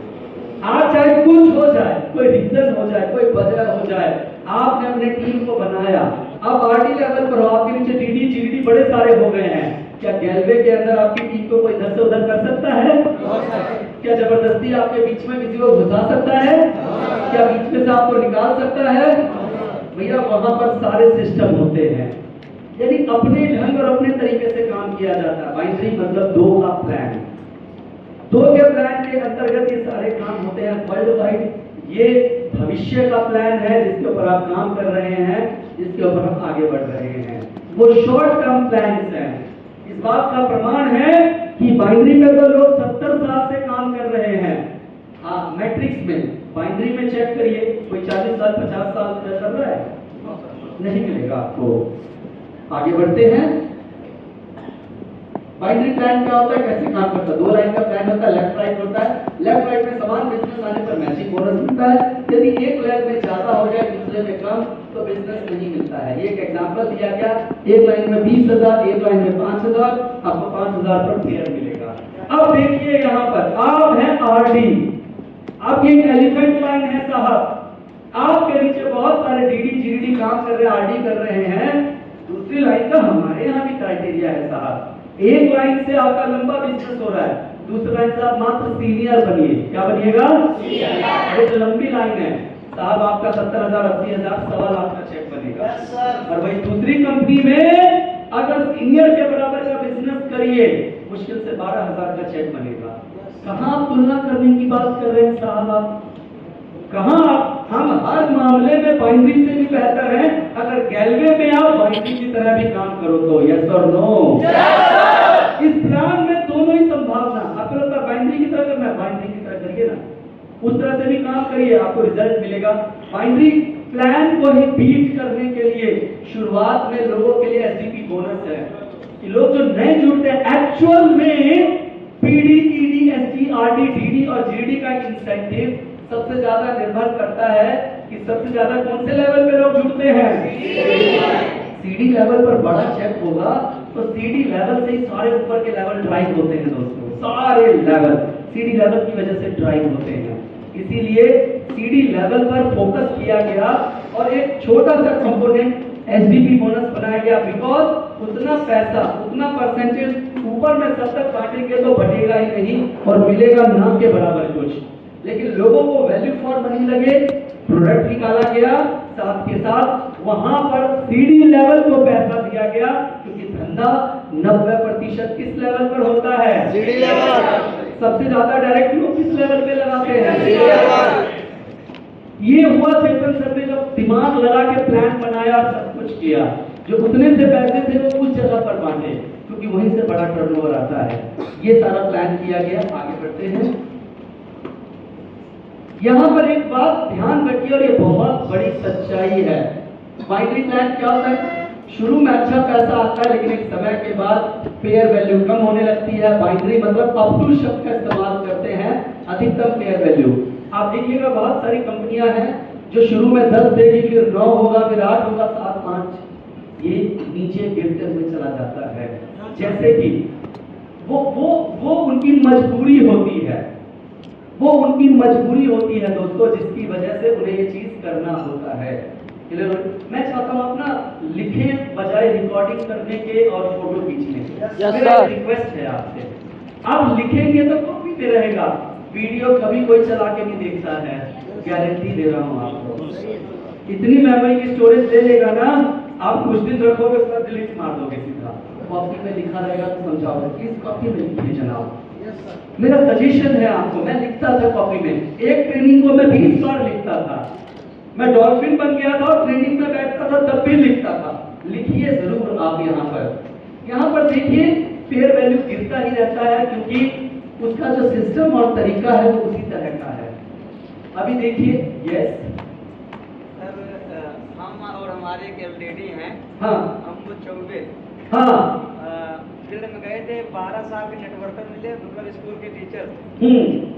आज चाहे कुछ हो जाए, कोई रीजन हो जाए, कोई वजह हो जाए, आपने अपने टीम को बनाया, अब आरडी लेवल पर हो, आपके नीचे डीडी जीडी बड़े सारे हो गए हैं, क्या गैलवे के अंदर आपकी टीम को कोई इधर से उधर कर सकता है? क्या जबरदस्ती आपके बीच में किसी को घुसा सकता है? क्या बीच में से आपको निकाल सकता है? भैया वहां पर सारे सिस्टम होते हैं, यानी अपने ढंग और अपने तरीके से काम किया जाता है। बाइनरी मतलब दो का प्लान, दो के प्लान के अंतर्गत ये सारे काम होते हैं वर्ल्ड वाइड। ये भविष्य का प्लान है जिसके ऊपर आप काम कर रहे हैं, जिसके ऊपर हम आगे बढ़ रहे हैं, वो शॉर्ट टर्म प्लान्स हैं। इस बात का प्रमाण है कि बाइनरी में तो लोग 70 साल से काम कर रहे हैं। मैट्रिक्स में बाइनरी में चेक करिए, कोई 40 साल 50 साल चल रहा है, नहीं मिलेगा आपको। आगे बढ़ते हैं। बाइनरी प्लान क्या होता है, कैसे काम करता है? दो लाइन का प्लान होता है, लेफ्ट राइट होता है। लेफ्ट राइट में समान बिजनेस आने पर मैचिंग बोनस मिलता है। यदि एक लाइन में ज्यादा हो जाए दूसरे में कम तो बिजनेस नहीं मिलता है। ये एक एग्जांपल दिया गया, एक लाइन में 20,000, एक लाइन में 5,000, आपको 5,000 पर फेयर मिलेगा। अब देखिए यहाँ पर आप हैं आरडी, आपकी एक एलिफेंट लाइन है साहब, आपके नीचे बहुत सारे डीडी जीडी काम कर रहे हैं, आरडी कर रहे हैं। दूसरी लाइन का हमारे यहाँ भी क्राइटेरिया है साहब, एक लाइन से आपका लंबा बिजनेस हो रहा है, दूसरी लाइन से आप मात्र सीनियर बनिए। क्या बनिएगा? सीनियर। एक लंबी लाइन है साहब, आपका 70,000 80,000 सवा लाख का चेक बनेगा। और वही दूसरी कंपनी में अगर सीनियर के बराबर का बिजनेस करिए, मुश्किल से 12,000 का चेक बनेगा। कहाँ आप तुलना करने की बात कर रहे हैं साहब? आप कहाँ? हम हर मामले में बाइनरी से भी बेहतर हैं। अगर गैलवे में आप बाइनरी की तरह भी काम करो तो यस और नो? इस प्लान में दोनों ही संभावना, आपको लगता है बाइनरी की तरह करना है, बाइनरी की तरह करिए ना, उस तरह से भी काम करिए, आपको रिजल्ट मिलेगा। बाइनरी प्लान को ही बीट करने के लिए शुरुआत में लोगों के लिए एसडीपी बोनस है कि लोग जो नए जुड़ते हैं एक्चुअल में PD ED SD RD DD और जीडी का इंसेंटिव सबसे ज्यादा निर्भर करता है कि सबसे ज्यादा कौन से लेवल पे लोग जुड़ते हैं। सीडी लेवल पर बड़ा चेक होगा तो सीडी लेवल से ही सारे ऊपर के लेवल ड्राइव होते हैं दोस्तों, सारे लेवल सीडी लेवल की वजह से ड्राइव होते हैं। इसीलिए सीडी लेवल पर फोकस किया गया और एक छोटा सा कंपोनेंट एसडीपी बोनस बनाया गया, बिकॉज उतना पैसा उतना परसेंटेज ऊपर में सब तक बांटेंगे तो बढ़ेगा ही नहीं और मिलेगा ना के बराबर कुछ। लेकिन लोगों को वैल्यू फॉर मनी लगे, प्रोडक्ट निकाला गया, साथ के साथ वहां पर सीडी लेवल को पैसा दिया गया, क्योंकि धंधा 90% किस लेवल पर होता है? CD level. सबसे ज्यादा डायरेक्ट लोग किस लेवल पे लगाते हैं? CD level. ये हुआ चेतन सर ने जब दिमाग लगा के प्लान बनाया, सब कुछ किया, जो उतने से पैसे थे वो उस जगह पर बांटे, क्योंकि वहीं से बड़ा टर्नओवर आता है। ये सारा प्लान किया गया। आगे बढ़ते हैं। यहाँ पर एक बात ध्यान रखिए और ये बहुत बड़ी सच्चाई है। बाइनरी प्लान क्या होता है? शुरू में अच्छा पैसा आता है, लेकिन एक समय के बाद फेयर वैल्यू कम होने लगती है। बाइनरी मतलब अप टू शब्द का इस्तेमाल करते हैं, अधिकतम फेयर वैल्यू। आप देखिएगा बहुत सारी कंपनियां हैं जो शुरू में 10 देगी, फिर 9 होगा, फिर 8 होगा, 7 5, ये नीचे गिरते हुए चला जाता है। जैसे कि वो उनकी मजबूरी होती है, वो उनकी मजबूरी होती है दोस्तों, जिसकी वजह से उन्हें ये चीज करना होता है। मैं चाहता हूँ अपना लिखे बजाय रिकॉर्डिंग करने के और फोटो खींचने के। मेरा रिक्वेस्ट है आपसे, आप लिखेंगे तो कॉपी पे रहेगा, वीडियो कभी कोई चला के नहीं देखता है, गारंटी दे रहा हूँ आपको। इतनी मेमोरी की स्टोरेज ले लेगा ना, आप कुछ दिन रखोगे उसका डिलीट मार दोगे सीधा। कॉपी में लिखा रहेगा तो समझाओगे किस कॉपी में लिखिए जनाब। मेरा सजेशन है आपको, मैं लिखता था कॉपी में, एक ट्रेनिंग को मैं 20 बार लिखता था। मैं डॉल्फिन बन गया था और ट्रेनिंग में बैठता था तब भी लिखता था। लिखिए जरूर आप यहाँ पर देखिए फेयर वैल्यू गिरता ही रहता है, क्योंकि उसका जो सिस्टम और तरीका है वो उसी तरह का है। अभी देखिए, यस सर, हम और हमारे एक एलडीडी हैं, हाँ हम चौबे हाँ फील्ड में गए थे। 12 साल के नेटवर्कर मिले, मतलब स्कूल के टीचर।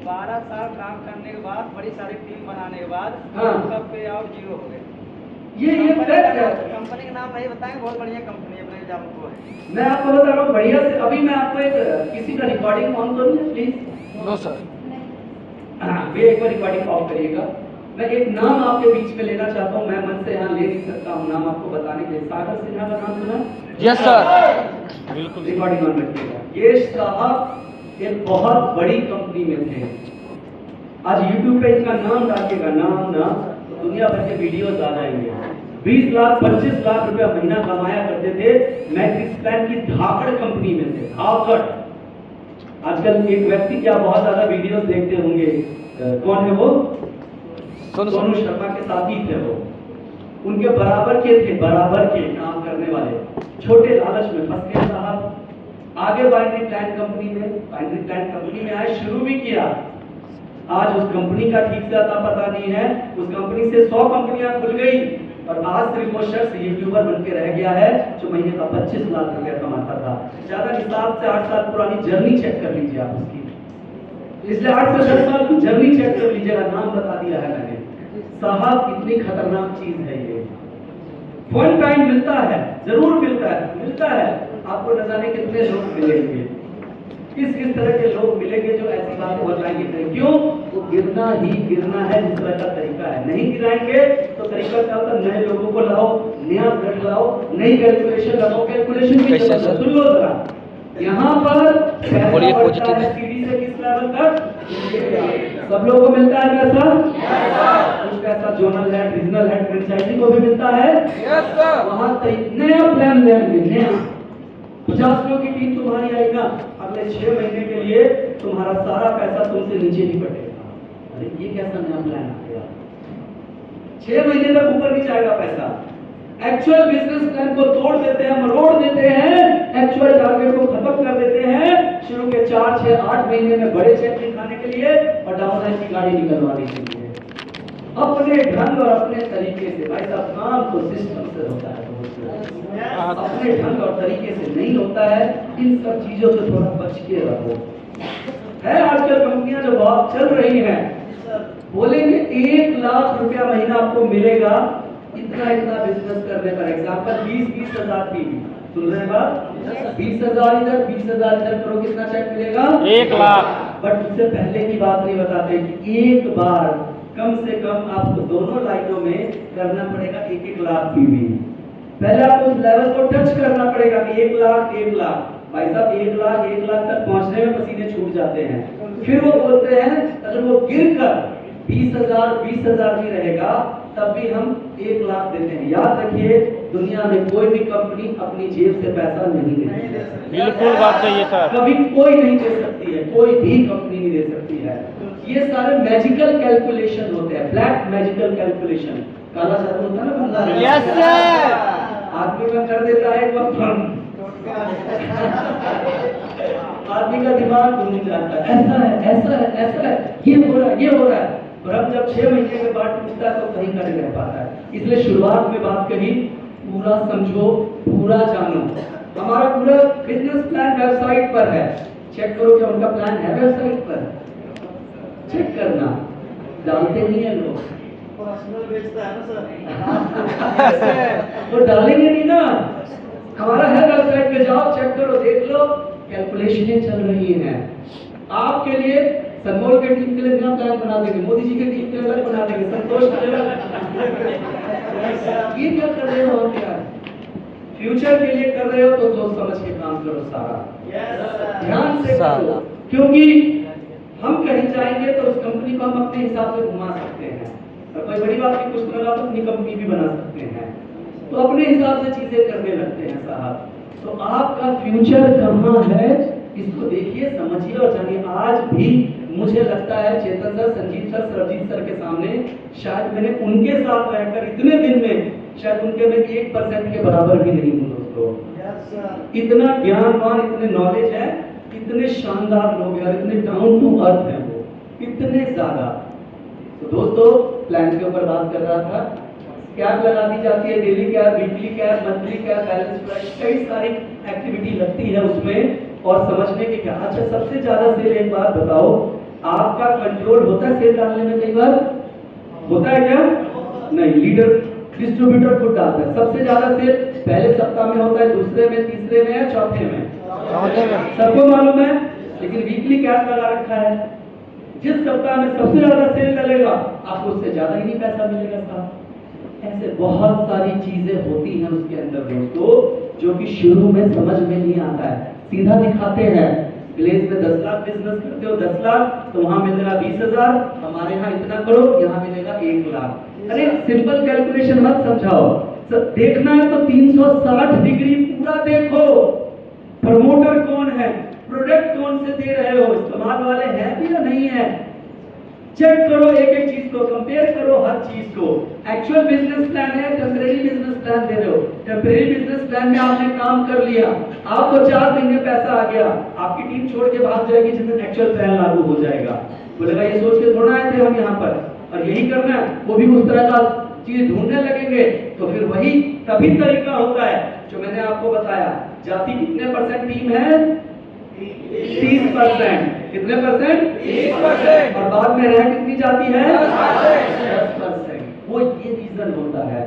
12 साल काम करने के बाद, बड़ी सारी टीम बनाने के बाद, हाँ। उनका पे आउट 0 हो गए। ये फैक्ट है। कंपनी का नाम नहीं बताएंगे, बहुत बढ़िया कंपनी है, अपने जान को है। मैं आपको बता रहा हूँ बढ़िया से। अभी मैं आपको एक किसी का रिकॉर्डिंग ऑन करूँ प्लीज? No sir. वे एक बार रिकॉर्डिंग ऑफ करिएगा। मैं एक नाम आपके बीच में लेना चाहता हूँ, मैं मन से यहाँ ले नहीं सकता हूँ नाम आपको बताने के लिए। सागर सिन्हा का नाम सुना? यस सर, बिल्कुल। रिकॉर्डिंग ऑन रखिएगा। ये साहब एक बहुत बड़ी कंपनी में थे। आज यूट्यूब पे इनका नाम डालिएगा, नाम ना, तो दुनिया भर के वीडियोस आ जाएंगे। 20 लाख 25 लाख रुपया महीना कमाया करते थे। मैट्रिक्स प्लान की धाकड़ कंपनी में थे, धाकड़। आजकल एक व्यक्ति क्या बहुत ज्यादा वीडियोस देखते होंगे, कौन है वो? सोनू शर्मा के साथी थे वो। उनके बराबर के थे, बराबर के काम करने वाले। छोटे लालच में फंस गए साहब। आगे बाइनरी प्लान कंपनी में आए, शुरू भी किया। आज उस कंपनी का ठीक से आता पता नहीं है। उस कंपनी से 100 कंपनियां खुल गई और आज सिर्फ वो शख्स यूट्यूबर बन के रह गया है जो महीने का 25 लाख रुपया कमाता था। ज्यादा नहीं, 7 से 8 साल पुरानी जर्नी चेक कर लीजिए आप उसकी। इसलिए 8 से 10 साल की जर्नी चेक कर लीजिएगा, नाम बता दिया है मैंने। साहब कितनी खतरनाक चीज है ये। वन टाइम मिलता है, जरूर मिलता है। आपको न जाने कितने लोग मिलेंगे, किस तरह के लोग मिलेंगे जो ऐसी बातें बताएंगे। क्यों? वो गिरना ही गिरना है, जिस तरह का तरीका है। नहीं गिराएंगे तो तरीका क्या होता है? नए लोगों को लाओ, नया ब्लड लाओ, नई कैलकुलेशन लगाओ। कैलकुलेशन की जरूरत है, सुन लो जरा। यहाँ पर बोलिए पॉजिटिव है। सीढ़ी से किस लेवल तक? सब लोगों को मिलता है पैसा? कुछ पैसा जोनल है, रीजनल है, फ्रेंचाइजी को भी मिलता है। वहाँ नया प्लान लेंगे, नया 50 लोगों की टीम तुम्हारी आई ना, अगले 6 महीने के लिए तुम्हारा सारा पैसा तुमसे नीचे नहीं कटेगा। अरे ये कैसा नया प्लान आ गया? 6 महीने तक ऊपर नहीं जाएगा पैसा। एक्चुअल बिजनेस प्लान को तोड़ देते हैं, मरोड़ देते हैं, एक्चुअल टारगेट को खत्म कर देते हैं। शुरू के 4, 6, 8 महीने में बड़े चेक दिखाने के लिए और डाउन लाइन की गाड़ी निकलवाने के लिए अपने ढंग और अपने तरीके से। भाई साहब, काम तो सिस्टम से होता है, अपने ढंग और तरीके से नहीं होता है। इन सब चीजों से थोड़ा बच के रहो। है आजकल कंपनियां जो बहुत चल रही हैं, बोलेंगे 1 लाख रुपया महीना आपको मिलेगा इतना बिजनेस करने पर। एग्जाम्पल 20-20 हजार की, सुन रहे हैं बात? 20 हजार इधर, 20 हजार इधर करो, कितना चेक मिलेगा? 1 लाख। बट उससे पहले की बात नहीं बताते कि एक बार कम से कम आपको दोनों लाइनों में करना पड़ेगा 1-1 लाख पीवी। पहले आपको उस लेवल को टच करना पड़ेगा कि 1 लाख 1 लाख। भाई साहब 1 लाख तक पहुंचने में पसीने छूट जाते हैं। फिर वो बोलते हैं अगर वो गिर कर 20,000 भी रहेगा तब भी हम 1 लाख देते हैं। याद रखिए, दुनिया में कोई भी कंपनी अपनी जेब से पैसा नहीं दे सकती। बिल्कुल बात सही है सर। कभी कोई नहीं दे सकती है, कोई भी कंपनी नहीं दे सकती है। ये सारे मैजिकल कैलकुलेशन होते हैं, ब्लैक मैजिकल कैलकुलेशन। काला जादू होता है ना, यस सर। आदमी का कर देता है एक वक्त, आदमी का दिमाग घूम जाता है। ऐसा है, ये हो रहा है। और अब जब 6 महीने के बाद टूटता है तो कहीं का नहीं रह पाता है। इसलिए शुरुआत में बात कही, पूरा समझो, पूरा जानो। हमारा पूरा बिजनेस प्लान वेबसाइट पर है, चेक करो क्या उनका प्लान है वेबसाइट पर। चेक करना, डालते नहीं है लोग, पर्सनल बेचता है ना सर। वो डालेंगे नहीं ना। हमारा है वेबसाइट पे, जाओ चेक करो, देख लो, कैलकुलेशनें चल रही हैं आपके लिए। सनमोल के टीम के लिए नया प्लान बना देंगे, मोदी जी के टीम के लिए अलग बना देंगे, संतोष के लिए ये क्या कर रहे हो आप यार? फ्यूचर के लिए कर रहे हो तो सोच समझ के काम करो सारा, ध्यान से करो। क्योंकि हम कहीं जाएंगे को हम अपने हिसाब से घुमा सकते हैं, और कोई बड़ी बात नहीं, कुछ लगा तो अपनी कंपनी भी बना सकते हैं, तो अपने हिसाब से चीजें करने लगते हैं साहब। तो आपका फ्यूचर कहाँ है, इसको देखिए, समझिए और जानिए। आज भी मुझे लगता है Chetan sir, Sanjeev sir, Sarabjit sir के सामने शायद मैंने उनके साथ रहकर इतने दिन में शायद उनके में 1% के बराबर भी नहीं हूँ दोस्तों। Yes sir. इतना ज्ञानवान, इतने नॉलेज है, इतने शानदार लोग हैं, इतने डाउन टू अर्थ हैं वो, इतने ज्यादा। तो दोस्तों, प्लान के ऊपर बात कर रहा था, कैब लगा दी जाती है, daily cab, weekly cab, monthly cab, balance price, कई सारी एक्टिविटी लगती है उसमें, और समझने के क्या। अच्छा, सबसे ज्यादा सेल, एक बात बताओ, आपका कंट्रोल होता है सेल डालने में? कई बार होता है क्या? नहीं, लीडर डिस्ट्रीब्यूटर खुद डालता है। सबसे ज्यादा सेल पहले सप्ताह में होता है, दूसरे में, तीसरे में या चौथे में? सबको मालूम है, लेकिन वीकली कैब लगा रखा है। जिस सप्ताह में सबसे ज्यादा सेल डलेगा, आपको उससे ज्यादा ही नहीं पैसा मिलेगा साहब। ऐसे बहुत सारी चीजें होती हैं उसके अंदर दोस्तों, जो कि शुरू में समझ में नहीं आता है। सीधा दिखाते हैं, ग्लेज में 10 लाख बिजनेस करते हो, 10 लाख तो वहां मिलेगा 20,000, हमारे यहाँ इतना करो, यहाँ मिलेगा 1 लाख। अरे सिंपल कैलकुलेशन मत समझाओ, देखना है तो 360 डिग्री पूरा देखो। प्रमोटर कौन है, प्रोडक्ट कौन से दे रहे हो, इस्तेमाल वाले हैं भी या नहीं है, चेक करो एक एक चीज को, कंपेयर करो हर चीज को। एक्चुअल बिजनेस प्लान है, टेम्परेरी बिजनेस प्लान दे रहे हो। टेम्परेरी बिजनेस प्लान में आपने काम कर लिया, आपको 4 महीने पैसा आ गया, आपकी टीम छोड़ के भाग जाएगी जिस दिन एक्चुअल प्लान लागू हो जाएगा। बोलेगा ये सोच के थोड़ा आए थे हम यहाँ पर, और यही करना है, वो भी उस तरह का चीज ढूंढने लगेंगे। तो फिर वही तभी तरीका होता है जो मैंने आपको बताया। जाति कितने % टीम है? 30%। कितने %? 30%। और बाद में रह कितनी जाती है? 10%। वो ये रीजन होता है,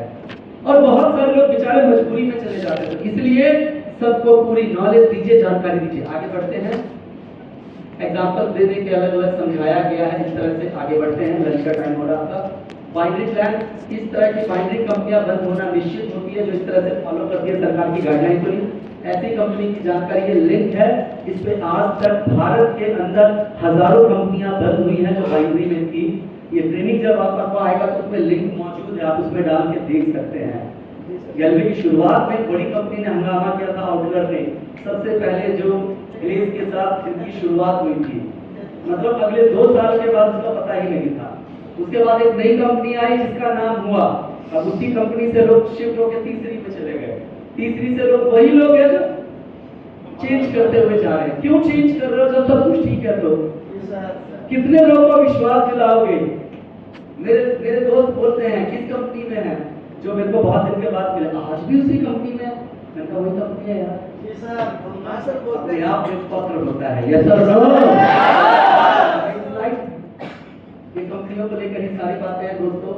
और बहुत सारे लोग बेचारे मजबूरी में चले जाते हैं। इसलिए सबको पूरी नॉलेज दीजिए, जानकारी दीजिए। आगे बढ़ते हैं, एग्जाम्पल दे दे के अलग अलग समझाया गया है, इस तरह से आगे बढ़ते हैं। लंच का टाइम हो रहा था। बाइनरी प्लान, इस तरह की बाइनरी कंपनियां बंद होना निश्चित होती है, जो इस तरह से फॉलो करती है सरकार की गाइडलाइन को। ऐसी कंपनी की जानकारी, ये लिंक है, इस पे आज तक भारत के अंदर हजारों कंपनियां बंद हुई हैं जो बाइनरी में थी। ये ट्रेनिंग जब आपको आएगा तो उसमें लिंक मौजूद है, आप उसमें डाल के देख सकते हैं। गैलवे की शुरुआत में बड़ी कंपनी ने हंगामा किया था, आउटलर ने, सबसे पहले जो ग्लेज के साथ जिनकी शुरुआत हुई थी, मतलब अगले 2 साल के बाद उसका पता ही नहीं था। उसके बाद एक नई कंपनी आई जिसका नाम हुआ, अब उसी कंपनी से लोग शिफ्ट होकर तीसरी पे चले गए, तीसरी से लोग वही लोग हैं जो चेंज करते हुए जा रहे हैं। क्यों चेंज कर रहे हो जब सब कुछ ठीक है? तो कितने लोगों को विश्वास दिलाओगे? मेरे दोस्त बोलते हैं किस कंपनी में है, जो मेरे को बहुत दिन के बाद मिले, आज भी उसी कंपनी में। मैंने कहा वही कंपनी है यार। जी सर, सर बोलते हैं आप पत्र होता है, यस सर, नो ये कंपनियों को लेकर ही सारी बातें हैं दोस्तों।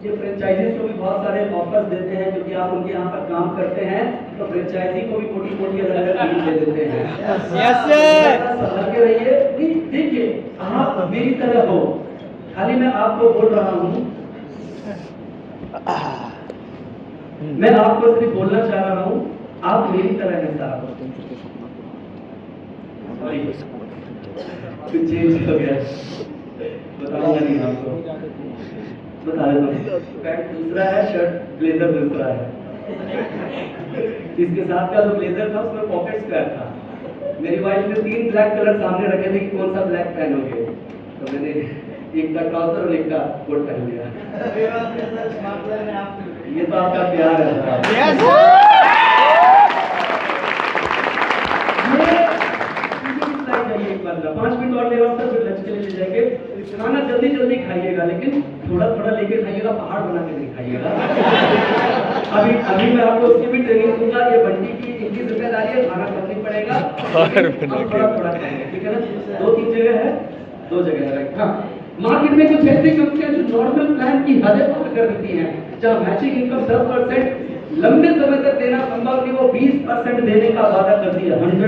ये फ्रेंचाइजीज को भी बहुत सारे ऑफर्स देते हैं, क्योंकि आप उनके यहाँ पर काम करते हैं, तो फ्रेंचाइजी को भी मोटी अलग अलग दे देते हैं। Yes sir. संभल के रहिए, देखिए आप मेरी तरह हो, खाली मैं आपको बोल रहा हूँ, मैं आपको सिर्फ बोलना चाह रहा हूँ, आप मेरी तरह है साहब। कुछ चेंज हो गया, बताऊंगा नहीं आपको, बता देता हूँ। पैंट दूसरा है, शर्ट ब्लेजर दूसरा है। इसके साथ का जो ब्लेजर था उसमें पॉकेट स्क्वायर था। मेरी वाइफ ने 3 ब्लैक कलर सामने रखे थे कि कौन सा ब्लैक पहनोगे, तो मैंने एक का ट्राउजर और एक का कोट पहन लिया। ये तो आपका प्यार है। एक बार 5 मिनट और ले रहा हूँ सर, फिर लंच के लिए ले जाएंगे। खाना जल्दी खाइएगा, लेकिन थोड़ा लेके खाइएगा, पहाड़ बना के नहीं खाइएगा। अभी मैं आपको उसकी भी ट्रेनिंग दूंगा। ये बंटी की इनकी जिम्मेदारी है, खाना कम नहीं पड़ेगा, थोड़ा खाएंगे, ठीक है ना। 2-3 जगह है, 2 जगह है, राइट। हाँ, मार्केट में कुछ ऐसी कंपनियां जो नॉर्मल प्लान की हदें पार कर देती हैं, जहाँ मैचिंग इनकम 10% लंबे समय तक देना संभव नहीं, वो 20% देने का वादा करती है। 100%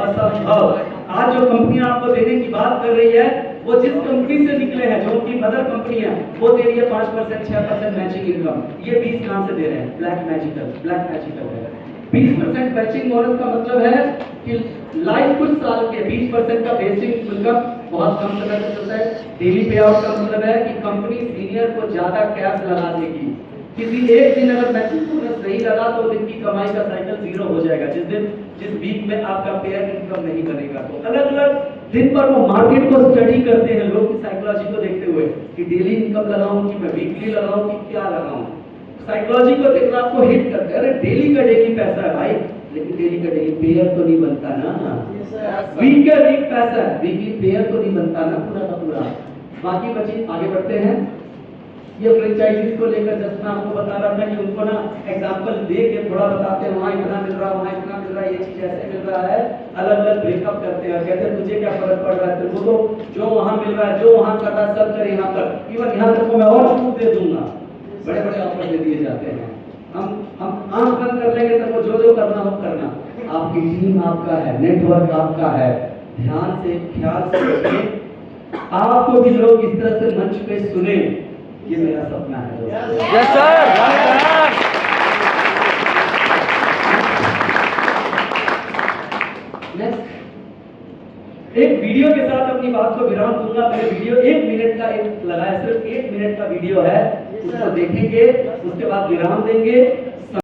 असंभव। आज जो कंपनियां आपको देने की बात कर रही है, वो जिस कंपनी से निकले हैं, जो उनकी मदर कंपनी है, वो दे रही है 5%, 6% मैचिंग इनकम। ये 20 कहां से दे रहे हैं? ब्लैक मैजिकल है। 20% बैचिंग बोनस का मतलब है कि लाइफ कुछ साल के 20% का बेसिक इनकम बहुत कम समय तक चलता है। डेली पे आउट का मतलब है कि कंपनी सीनियर को ज्यादा कैश लगा देगी। किसी एक दिन अगर बैचिंग बोनस नहीं लगा तो दिन की कमाई का साइकिल जीरो हो जाएगा। जिस वीक में आपका पेयर इनकम नहीं बनेगा। तो अलग अलग दिन पर वो मार्केट को स्टडी करते हैं लोग की साइकोलॉजी को देखते हुए कि डेली इनकम लगाऊं कि मैं वीकली लगाऊं कि क्या लगाऊं। साइकोलॉजी को देखकर आपको हिट करते हैं, अरे डेली का डेली पैसा है भाई, लेकिन डेली का डेली पेयर तो नहीं बनता ना। वीक का वीक पैसा है, वीकली पेयर तो नहीं बनता ना पूरा का पूरा। बाकी बच्चे आगे बढ़ते हैं। ये फ्रेंचाइजीज को लेकर जस्ट मैं आपको बता रहा था कि उनको ना एग्जांपल दे के थोड़ा बताते हैं, वहाँ इतना मिल रहा है, वहाँ इतना मिल रहा है, ये चीज ऐसे मिल रहा है, अलग अलग ब्रेकअप करते हैं। कहते हैं तुझे क्या फर्क पड़ रहा है, तेरे को तो जो वहाँ मिल रहा है, जो वहाँ कर रहा है सब कर यहाँ पर, इवन यहाँ तक को मैं और छूट दे दूंगा। बड़े बड़े ऑफर दे दिए जाते हैं। हम आंख बंद कर लेंगे तो जो जो करना हो करना। आपकी टीम आपका है, नेटवर्क आपका है, ध्यान से ख्याल से सुनिए। आपको भी लोग इस तरह से मंच पे सुने, ये मेरा सपना है। Yes sir. नेक्स्ट एक वीडियो के साथ अपनी बात को विराम दूंगा। मेरे वीडियो 1 मिनट का एक लगाया, सिर्फ 1 मिनट का वीडियो है, उसको देखेंगे, उसके बाद विराम देंगे।